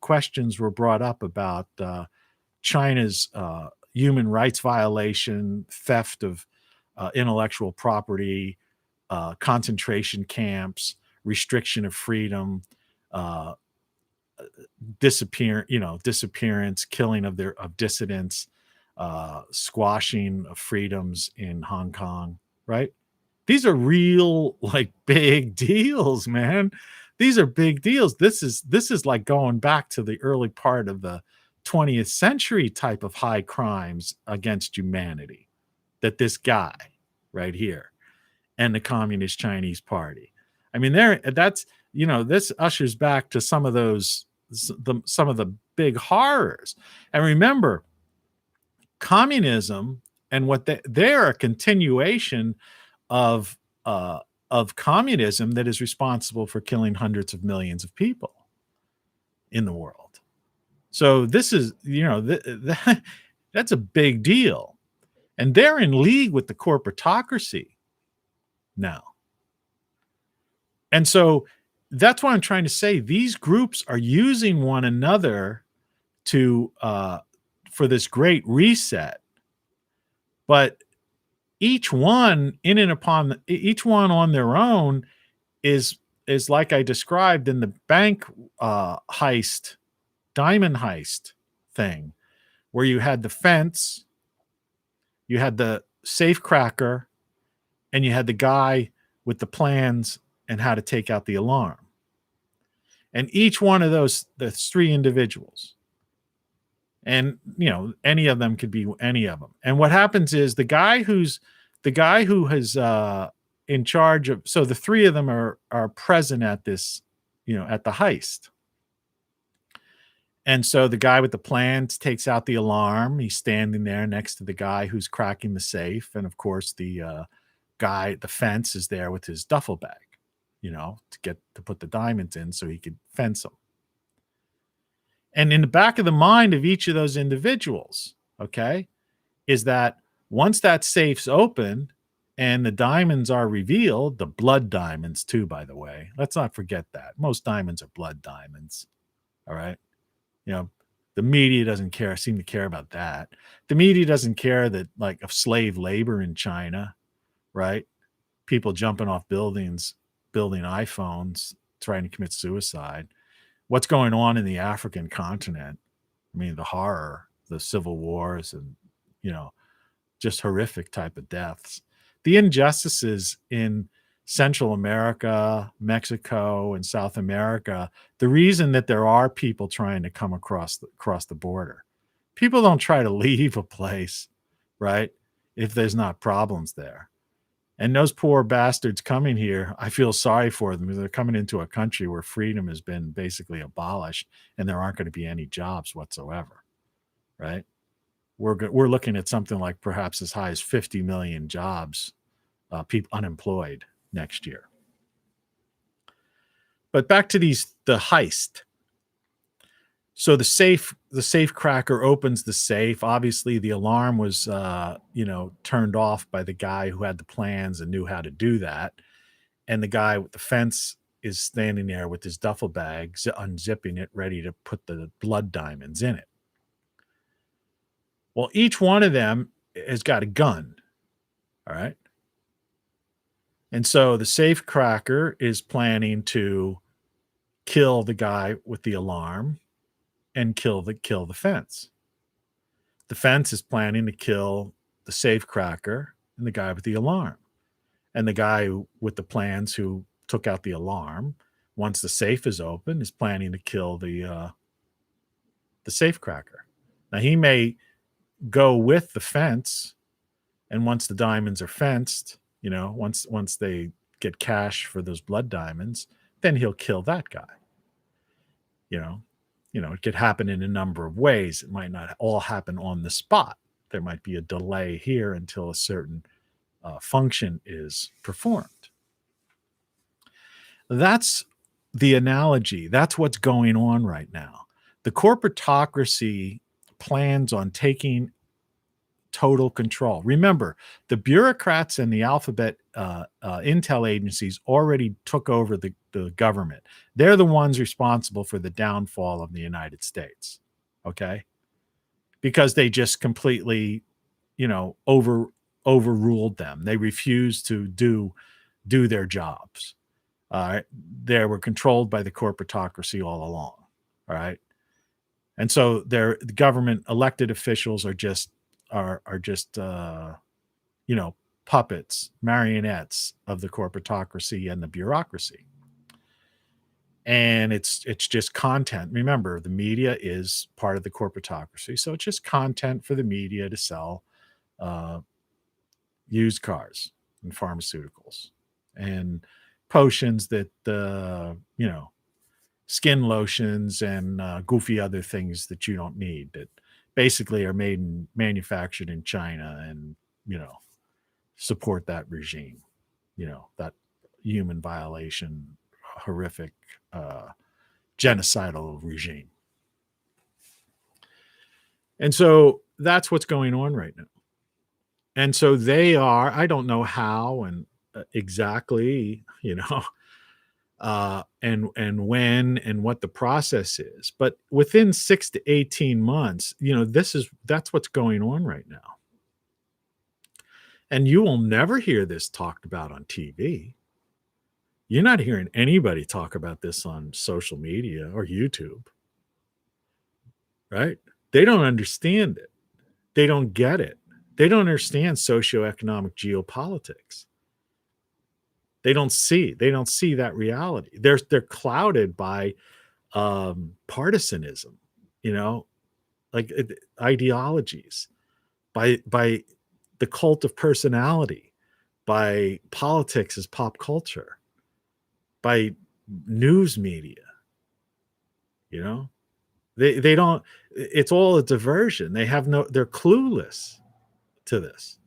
questions were brought up about China's human rights violation, theft of intellectual property, concentration camps, restriction of freedom, disappearance, killing of dissidents, squashing of freedoms in Hong Kong, right? These are real, like, big deals, man. These are big deals. This is like going back to the early part of the 20th century type of high crimes against humanity that this guy right here and the Communist Chinese Party. I mean, this ushers back to some of the big horrors. And remember, communism and what they're a continuation of communism that is responsible for killing hundreds of millions of people in the world. So this is, that's a big deal. And they're in league with the corporatocracy now. And so that's why I'm trying to say these groups are using one another for this great reset. But each one on their own is like I described in the bank heist, diamond heist thing, where you had the fence, you had the safe cracker, and you had the guy with the plans and how to take out the alarm. And each one of the three individuals, And any of them could be any of them. And what happens is the guy who has in charge of, so the three of them are present at this, at the heist. And so the guy with the plans takes out the alarm. He's standing there next to the guy who's cracking the safe. And of course, the guy at the fence is there with his duffel bag, to put the diamonds in so he could fence them. And in the back of the mind of each of those individuals, okay, is that once that safe's open and the diamonds are revealed, the blood diamonds too, by the way, let's not forget that. Most diamonds are blood diamonds. All right. The media doesn't seem to care about that. The media doesn't care that, like, of slave labor in China, right? People jumping off buildings, building iPhones, trying to commit suicide. What's going on in the African continent? I mean, the horror, the civil wars, and, just horrific type of deaths. The injustices in Central America, Mexico, and South America, the reason that there are people trying to come across the border. People don't try to leave a place, right, if there's not problems there. And those poor bastards coming here, I feel sorry for them because they're coming into a country where freedom has been basically abolished and there aren't going to be any jobs whatsoever, right? We're looking at something like perhaps as high as 50 million jobs, people unemployed next year. But back to the heist. So the safe cracker opens the safe. Obviously, the alarm was, turned off by the guy who had the plans and knew how to do that. And the guy with the fence is standing there with his duffel bag, unzipping it, ready to put the blood diamonds in it. Well, each one of them has got a gun. All right. And so the safe cracker is planning to kill the guy with the alarm and kill the fence. The fence is planning to kill the safe cracker and the guy with the alarm. And the guy with the plans who took out the alarm, once the safe is open, is planning to kill the safe cracker. Now, he may go with the fence, and once the diamonds are fenced, once they get cash for those blood diamonds, then he'll kill that guy. It could happen in a number of ways. It might not all happen on the spot. There might be a delay here until a certain function is performed. That's the analogy. That's what's going on right now. The corporatocracy plans on taking total control. Remember, the bureaucrats and the alphabet intel agencies already took over the government. They're the ones responsible for the downfall of the United States. Okay? Because they just completely, overruled them. They refused to do their jobs. They were controlled by the corporatocracy all along. All right. And so the government elected officials are just puppets, marionettes of the corporatocracy and the bureaucracy. And it's just content. Remember, the media is part of the corporatocracy, so it's just content for the media to sell used cars and pharmaceuticals and potions that skin lotions and goofy other things that you don't need that basically are manufactured in China and, support that regime, that human violation, horrific, genocidal regime. And so that's what's going on right now. And so they are, I don't know how and exactly, and when and what the process is, but within 6 to 18 months, that's what's going on right now. And you will never hear this talked about on TV. You're not hearing anybody talk about this on social media or YouTube, right? They don't understand it. They don't get it. They don't understand socioeconomic geopolitics. They don't see that reality. They're clouded by partisanism, ideologies, by the cult of personality, by politics as pop culture, by news media. You know, they don't. It's all a diversion. They're clueless to this.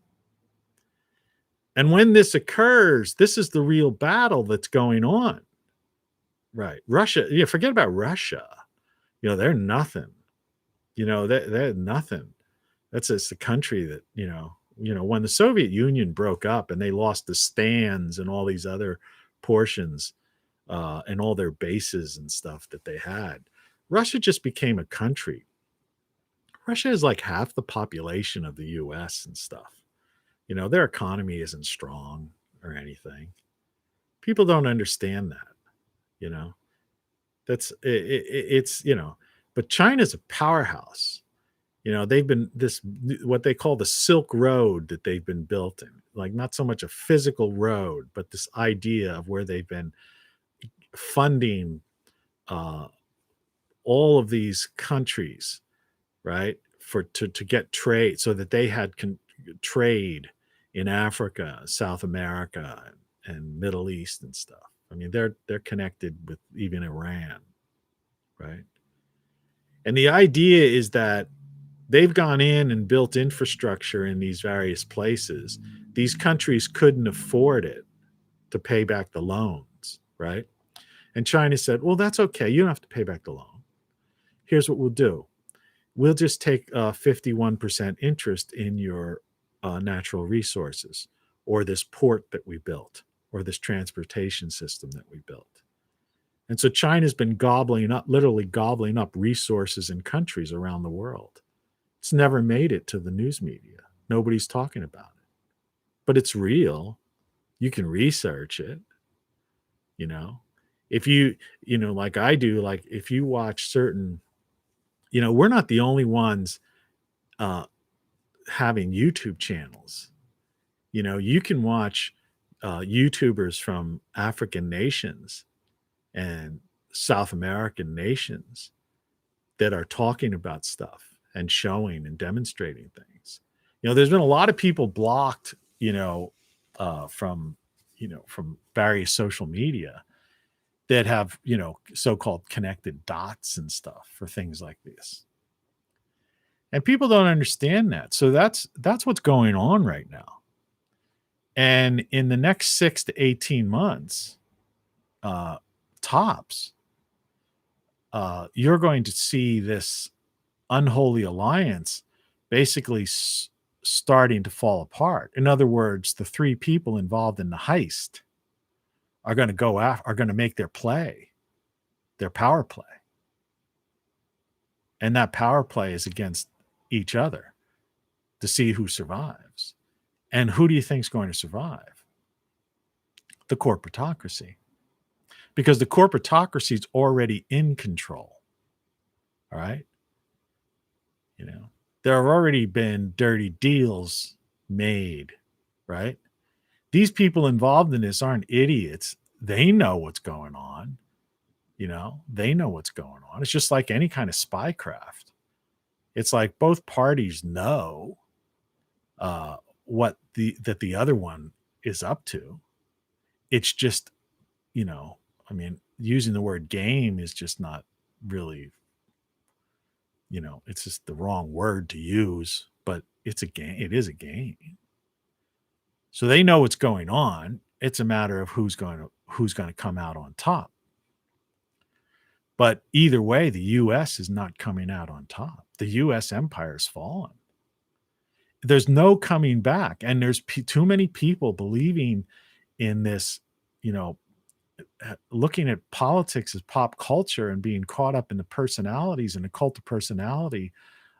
And when this occurs, this is the real battle that's going on. Right. Russia, forget about Russia. They're nothing. They're nothing. That's just a country that, when the Soviet Union broke up and they lost the stands and all these other portions and all their bases and stuff that they had, Russia just became a country. Russia is like half the population of the US and stuff. Their economy isn't strong or anything. People don't understand that, that's it's, but China's a powerhouse. They've been what they call the Silk Road that they've been built in, like not so much a physical road, but this idea of where they've been funding all of these countries, right, to get trade, so that they had trade in Africa, South America, and Middle East and stuff. I mean, they're connected with even Iran, right? And the idea is that they've gone in and built infrastructure in these various places. These countries couldn't afford it to pay back the loans, right? And China said, well, that's okay. You don't have to pay back the loan. Here's what we'll do. We'll just take 51% interest in your natural resources, or this port that we built, or this transportation system that we built. And so China's been literally gobbling up resources in countries around the world. It's never made it to the news media. Nobody's talking about it. But it's real. You can research it. If you, like I do, like if you watch certain, we're not the only ones having YouTube channels. You can watch YouTubers from African nations and South American nations that are talking about stuff and showing and demonstrating things. There's been a lot of people blocked, from various social media that have, so-called connected dots and stuff for things like this. And people don't understand that. So that's what's going on right now. And in the next 6 to 18 months, tops, you're going to see this unholy alliance basically starting to fall apart. In other words, the three people involved in the heist are going to make their power play. And that power play is against each other to see who survives. And who do you think is going to survive? The corporatocracy. Because the corporatocracy is already in control. All right? There have already been dirty deals made, right? These people involved in this aren't idiots. They know what's going on. They know what's going on. It's just like any kind of spycraft. It's like both parties know what the other one is up to. It's just, using the word game is just not really, it's just the wrong word to use, but it's a game. It is a game. So they know what's going on. It's a matter of who's going to come out on top. But either way, the U.S. is not coming out on top. The U.S. empire is fallen. There's no coming back. And there's too many people believing in this, looking at politics as pop culture and being caught up in the personalities and the cult of personality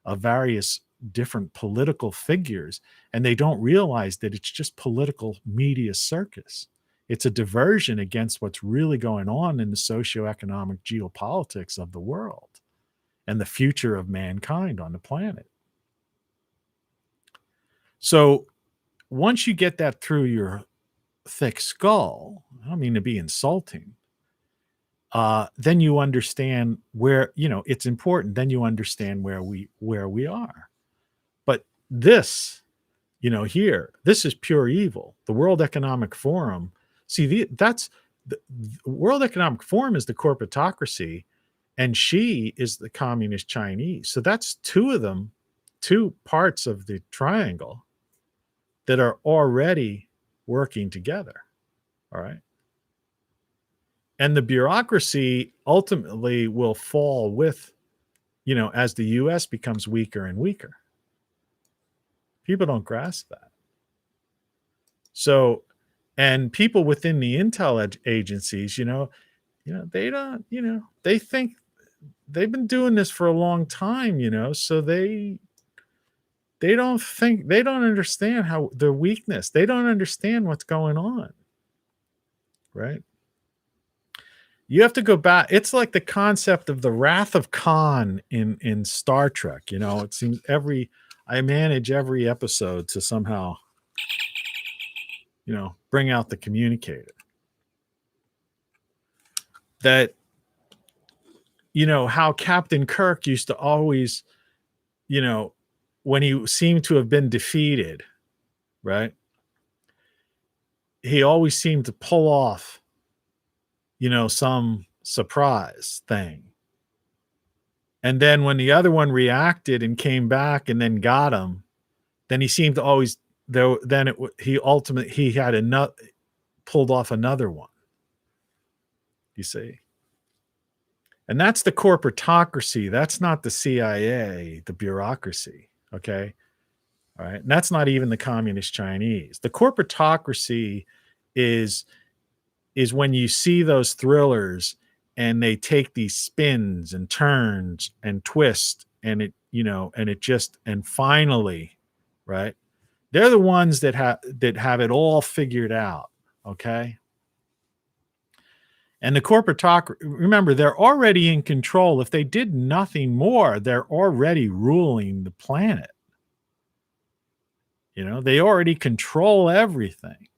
of various different political figures. And they don't realize that it's just political media circus. It's a diversion against what's really going on in the socioeconomic geopolitics of the world and the future of mankind on the planet. So once you get that through your thick skull, I don't mean to be insulting, then you understand where, it's important. Then you understand where we are. But this, here, this is pure evil. The World Economic Forum. See, the World Economic Forum is the corporatocracy, and Xi is the communist Chinese. So that's two of them, two parts of the triangle that are already working together. All right. And the bureaucracy ultimately will fall with, as the US becomes weaker and weaker. People don't grasp that. So, and people within the intel agencies, they don't, they think they've been doing this for a long time, so they don't think, they don't understand how their weakness, they don't understand what's going on. Right? You have to go back. It's like the concept of the Wrath of Khan in Star Trek. It seems I manage every episode to somehow, bring out the communicator. That, how Captain Kirk used to always, when he seemed to have been defeated, right? He always seemed to pull off, some surprise thing. And then when the other one reacted and came back and then got him, then he seemed to always, he had enough, pulled off another one. You see? And that's the corporatocracy. That's not the CIA, the bureaucracy. Okay. All right. And that's not even the communist Chinese. The corporatocracy is when you see those thrillers and they take these spins and turns and twist and and finally, right? They're the ones that have it all figured out. Okay. And the corporatocracy, remember, they're already in control. If they did nothing more, they're already ruling the planet. They already control everything.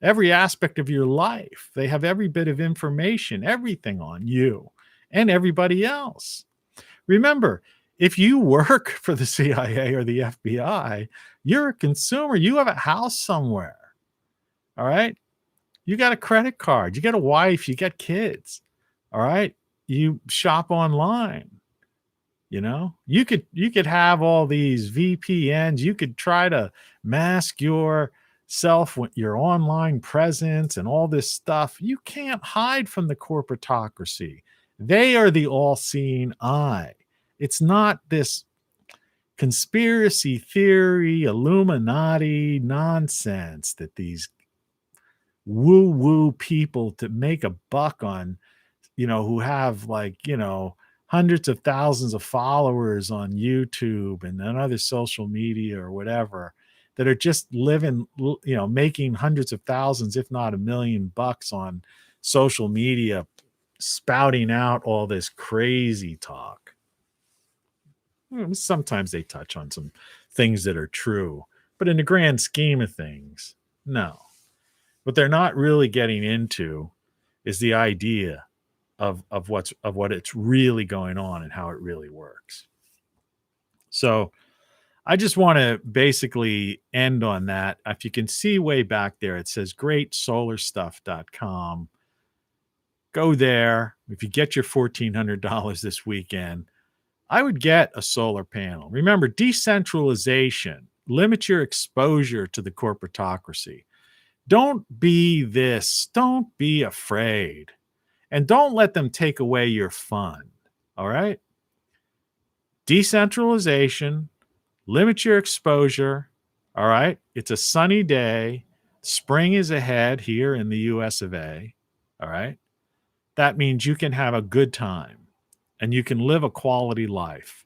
Every aspect of your life. They have every bit of information, everything on you and everybody else. Remember, if you work for the CIA or the FBI, you're a consumer. You have a house somewhere. All right. You got a credit card. You got a wife. You got kids. All right. You shop online. You could have all these VPNs. You could try to mask yourself with your online presence and all this stuff. You can't hide from the corporatocracy. They are the all-seeing eye. It's not this conspiracy theory, Illuminati nonsense that these woo-woo people to make a buck on, who have hundreds of thousands of followers on YouTube and on other social media or whatever, that are just living, making hundreds of thousands, if not $1 million on social media, spouting out all this crazy talk. Sometimes they touch on some things that are true, but in the grand scheme of things, no. What they're not really getting into is the idea of what it's really going on and how it really works. So I just want to basically end on that. If you can see way back there, it says greatsolarstuff.com. Go there. If you get your $1,400 this weekend, I would get a solar panel. Remember, decentralization. Limit your exposure to the corporatocracy. Don't be this. Don't be afraid. And don't let them take away your fun. All right? Decentralization. Limit your exposure. All right? It's a sunny day. Spring is ahead here in the US of A. All right? That means you can have a good time and you can live a quality life.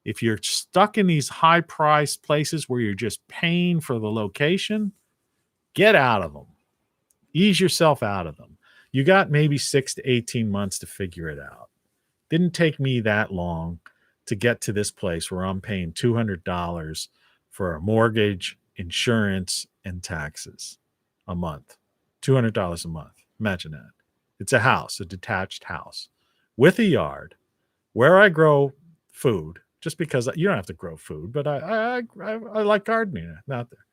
If you're stuck in these high-priced places where you're just paying for the location, get out of them. Ease yourself out of them. You got maybe 6 to 18 months to figure it out. Didn't take me that long to get to this place where I'm paying $200 for a mortgage, insurance, and taxes a month. $200 a month. Imagine that. It's a house, a detached house with a yard where I grow food. Just because you don't have to grow food, but I like gardening out there.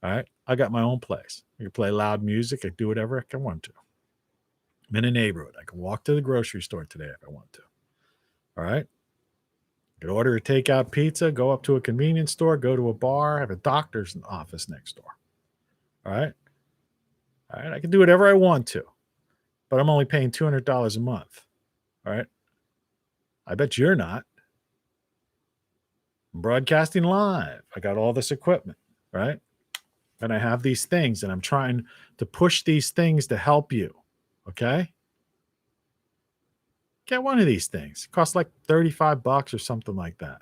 All right, I got my own place. I can play loud music. I do whatever I can want to. I'm in a neighborhood. I can walk to the grocery store today if I want to. All right. I could order a takeout pizza, go up to a convenience store, go to a bar, have a doctor's office next door. All right. All right. I can do whatever I want to, but I'm only paying $200 a month. All right. I bet you're not. I'm broadcasting live. I got all this equipment, right? And I have these things, and I'm trying to push these things to help you. Okay. Get one of these things. It costs like $35 or something like that.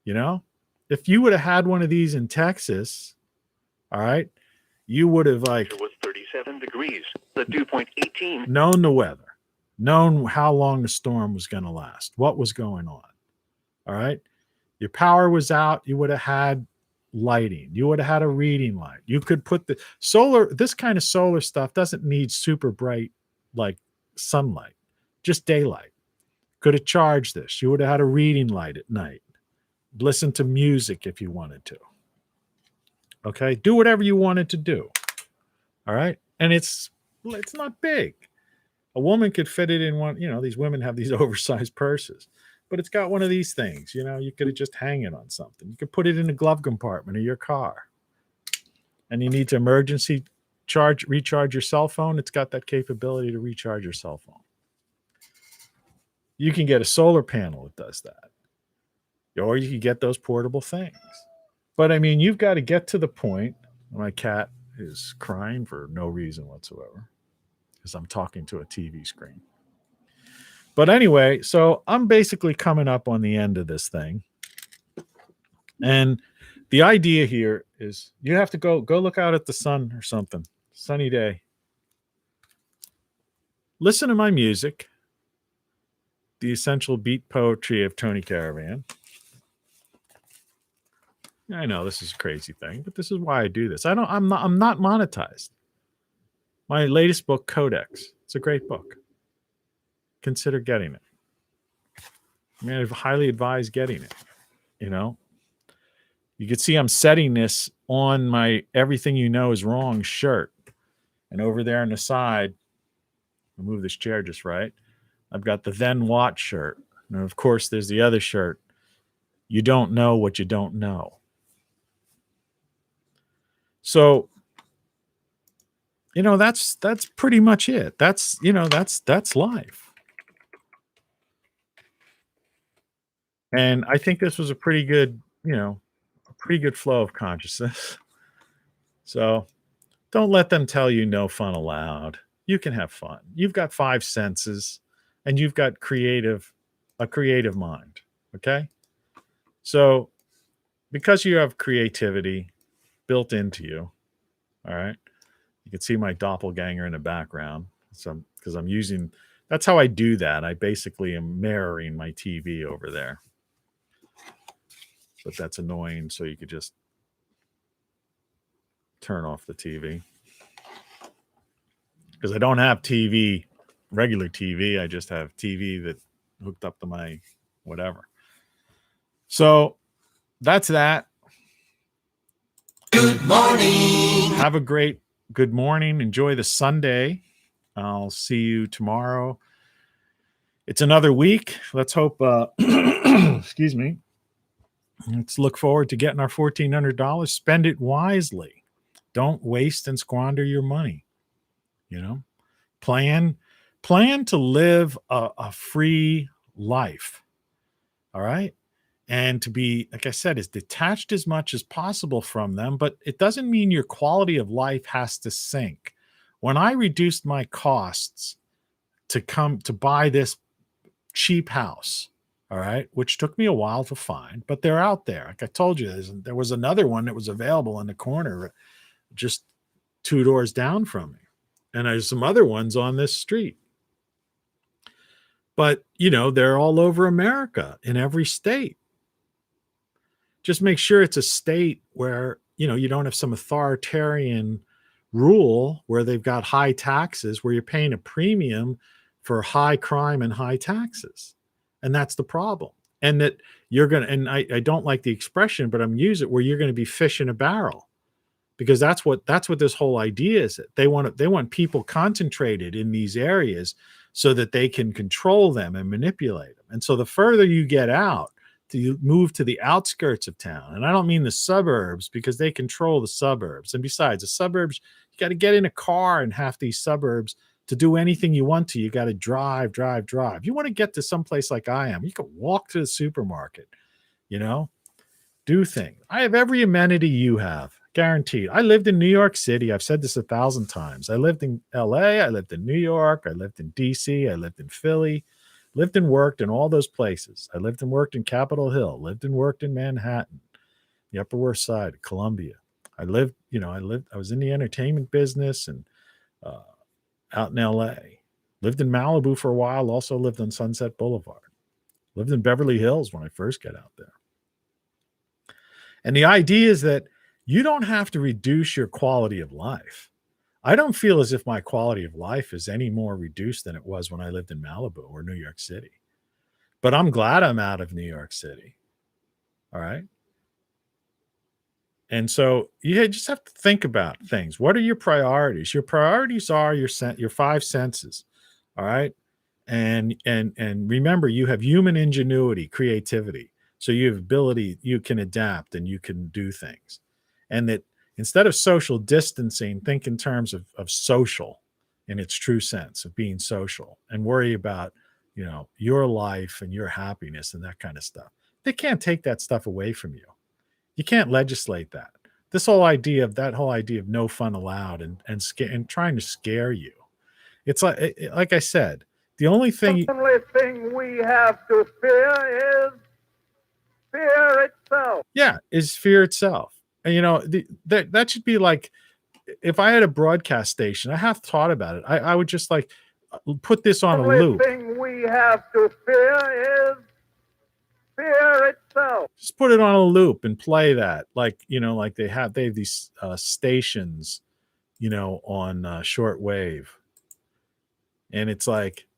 You know, if you would have had one of these in Texas, all right, you would have like It was 37 degrees. The dew point 18. known the weather, known how long the storm was going to last, what was going on. All right. Your power was out. You would have had lighting. You would have had a reading light. You could put the solar, this kind of solar stuff doesn't need super bright like sunlight. Just daylight. Could have charged this. You would have had a reading light at night. Listen to music if you wanted to. Okay? Do whatever you wanted to do. All right? And it's not big. A woman could fit it in one, these women have these oversized purses. But it's got one of these things, you could just hang it on something. You could put it in the glove compartment of your car. And you need to emergency recharge your cell phone. It's got that capability to recharge your cell phone. You can get a solar panel that does that. Or you can get those portable things. But I mean, you've got to get to the point. My cat is crying for no reason whatsoever because I'm talking to a TV screen. But anyway, so I'm basically coming up on the end of this thing. And the idea here is you have to go look out at the sun or something. Sunny day. Listen to my music. The essential beat poetry of Tony Caravan. I know this is a crazy thing, but this is why I do this. I'm not monetized. My latest book, Codex. It's a great book. Consider getting it. I mean, I highly advise getting it. You can see I'm setting this on my Everything You Know Is Wrong shirt. And over there on the side, I'll move this chair just right. I've got the Then What shirt. And of course, there's the other shirt. You don't know what you don't know. So, that's pretty much it. That's life. And I think this was a pretty good flow of consciousness. So don't let them tell you no fun allowed. You can have fun. You've got 5 senses and you've got a creative mind. Okay. So because you have creativity built into you, all right, you can see my doppelganger in the background. So because that's how I do that. I basically am mirroring my TV over there. But that's annoying. So you could just turn off the TV. Because I don't have TV, regular TV. I just have TV that hooked up to my whatever. So that's that. Good morning. Have a great good morning. Enjoy the Sunday. I'll see you tomorrow. It's another week. Let's hope, excuse me. Let's look forward to getting our $1,400. Spend it wisely. Don't waste and squander your money. Plan to live a free life. All right. And to be, like I said, as detached as much as possible from them, but it doesn't mean your quality of life has to sink. When I reduced my costs to buy this cheap house, all right, which took me a while to find, but they're out there. Like I told you, there was another one that was available in the corner just 2 doors down from me. And there's some other ones on this street. But, they're all over America in every state. Just make sure it's a state where, you don't have some authoritarian rule where they've got high taxes, where you're paying a premium for high crime and high taxes. And that's the problem. And that you're going to, and I don't like the expression, but I'm using it, where you're going to be fish in a barrel, because that's what this whole idea is. That they want people concentrated in these areas so that they can control them and manipulate them. And so the further you get out, to move to the outskirts of town, and I don't mean the suburbs, because they control the suburbs. And besides, the suburbs, you got to get in a car in half these suburbs to do anything you want to. You got to drive. You want to get to someplace like I am, you can walk to the supermarket, do things. I have every amenity you have, guaranteed. I lived in New York City. I've said this 1,000 times. I lived in LA. I lived in New York. I lived in DC. I lived in Philly. Lived and worked in all those places. I lived and worked in Capitol Hill. Lived and worked in Manhattan, the Upper West Side, Columbia. I was in the entertainment business and out in LA. Lived in Malibu for a while. Also lived on Sunset Boulevard. Lived in Beverly Hills when I first got out there. And the idea is that you don't have to reduce your quality of life. I don't feel as if my quality of life is any more reduced than it was when I lived in Malibu or New York City. But I'm glad I'm out of New York City. All right. And so you just have to think about things. What are your priorities? Your priorities are your five senses. All right. And remember, you have human ingenuity, creativity. So you have ability, you can adapt and you can do things. And that instead of social distancing, think in terms of social in its true sense of being social, and worry about, your life and your happiness and that kind of stuff. They can't take that stuff away from you. You can't legislate that. That whole idea of no fun allowed and trying to scare you. It's like I said, the only thing we have to fear is fear itself. Yeah, is fear itself. And that should be like, if I had a broadcast station, I have thought about it. I would just like put this on a loop. The only thing we have to fear is fear itself. Just put it on a loop and play that, like they have these stations, on shortwave, and it's like,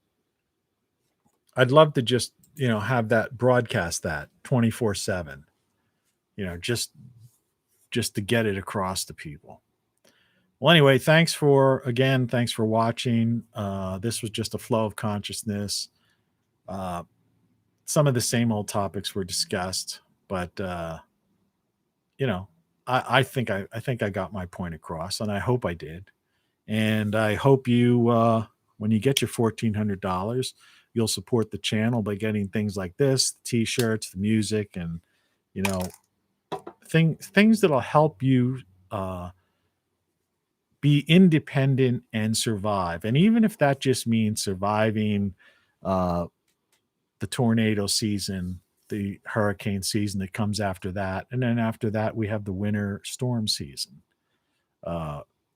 I'd love to just have that broadcast that 24/7, just to get it across to people. Well, anyway, thanks for watching. This was just a flow of consciousness. Some of the same old topics were discussed, but I think I got my point across, and I hope I did. And I hope you, when you get your $1,400, you'll support the channel by getting things like this, the t-shirts, the music, and things that'll help you be independent and survive. And even if that just means surviving the tornado season, the hurricane season that comes after that, and then after that we have the winter storm season,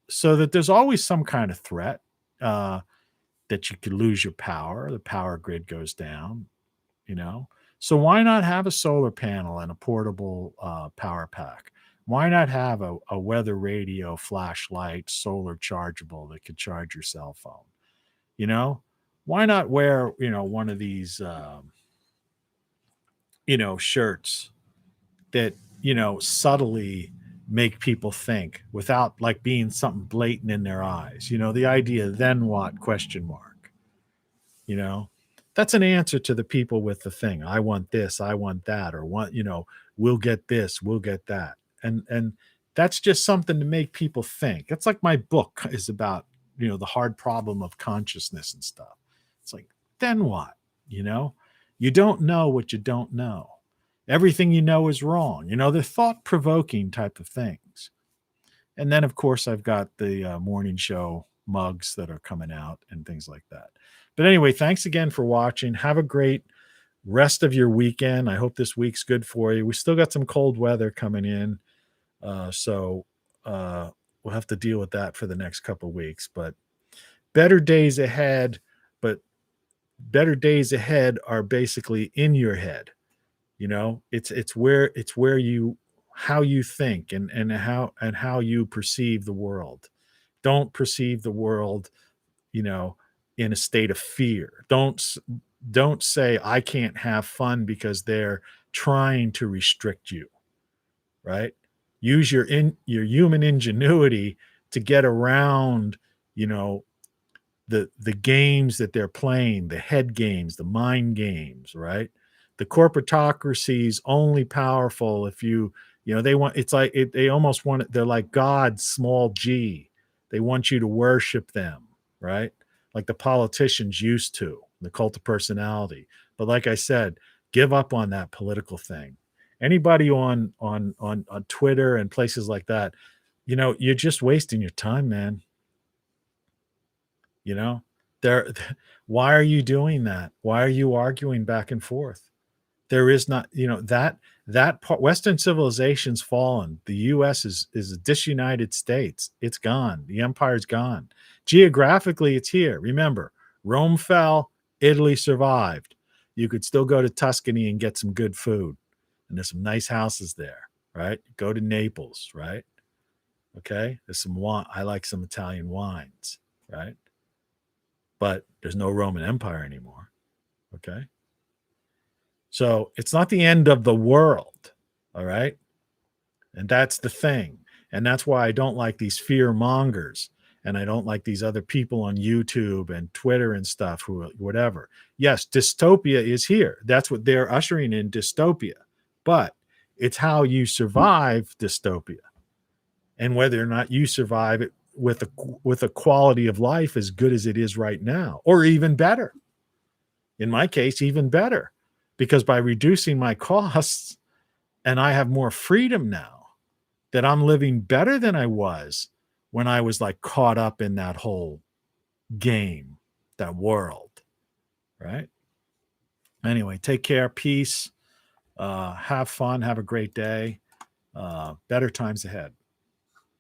so that there's always some kind of threat that you could lose your power, the power grid goes down, so why not have a solar panel and a portable power pack? Why not have a weather radio, flashlight, solar chargeable that could charge your cell phone? Why not wear, one of these, shirts that, subtly make people think without like being something blatant in their eyes. The idea, then what, ? That's an answer to the people with the thing. I want this, I want that, or we'll get this, we'll get that. And that's just something to make people think. That's like my book is about, the hard problem of consciousness and stuff. It's like, then what? You don't know what you don't know. Everything you know is wrong. They're thought-provoking type of things. And then, of course, I've got the morning show mugs that are coming out and things like that. But anyway, thanks again for watching. Have a great rest of your weekend. I hope this week's good for you. We still got some cold weather coming in. So we'll have to deal with that for the next couple of weeks. But better days ahead. But better days ahead are basically in your head. It's where you, how you think and how you perceive the world. Don't perceive the world, in a state of fear. Don't say I can't have fun because they're trying to restrict you, right? Use your human ingenuity to get around, the games that they're playing, the head games, the mind games, right? The corporatocracy is only powerful if they want, it's like they almost want it, they're like God, small g. They want you to worship them, right? Like the politicians used to, the cult of personality. But like I said, give up on that political thing. Anybody on Twitter and places like that, you're just wasting your time, man. There, why are you doing that? Why are you arguing back and forth? There is not, that part. Western civilization's fallen. The U.S. is a disunited states. It's gone. The empire's gone. Geographically, it's here. Remember, Rome fell, Italy survived. You could still go to Tuscany and get some good food, and there's some nice houses there, right? Go to Naples, right? Okay, there's some wine. I like some Italian wines, right? But there's no Roman Empire anymore. Okay. So it's not the end of the world. All right. And that's the thing. And that's why I don't like these fear mongers. And I don't like these other people on YouTube and Twitter and stuff who, whatever. Yes, dystopia is here. That's what they're ushering in, dystopia. But it's how you survive dystopia. And whether or not you survive it with a quality of life as good as it is right now, or even better. In my case, even better, because by reducing my costs and I have more freedom now, that I'm living better than I was when I was like caught up in that whole game, that world, right? Anyway, take care, peace, have fun, have a great day, better times ahead.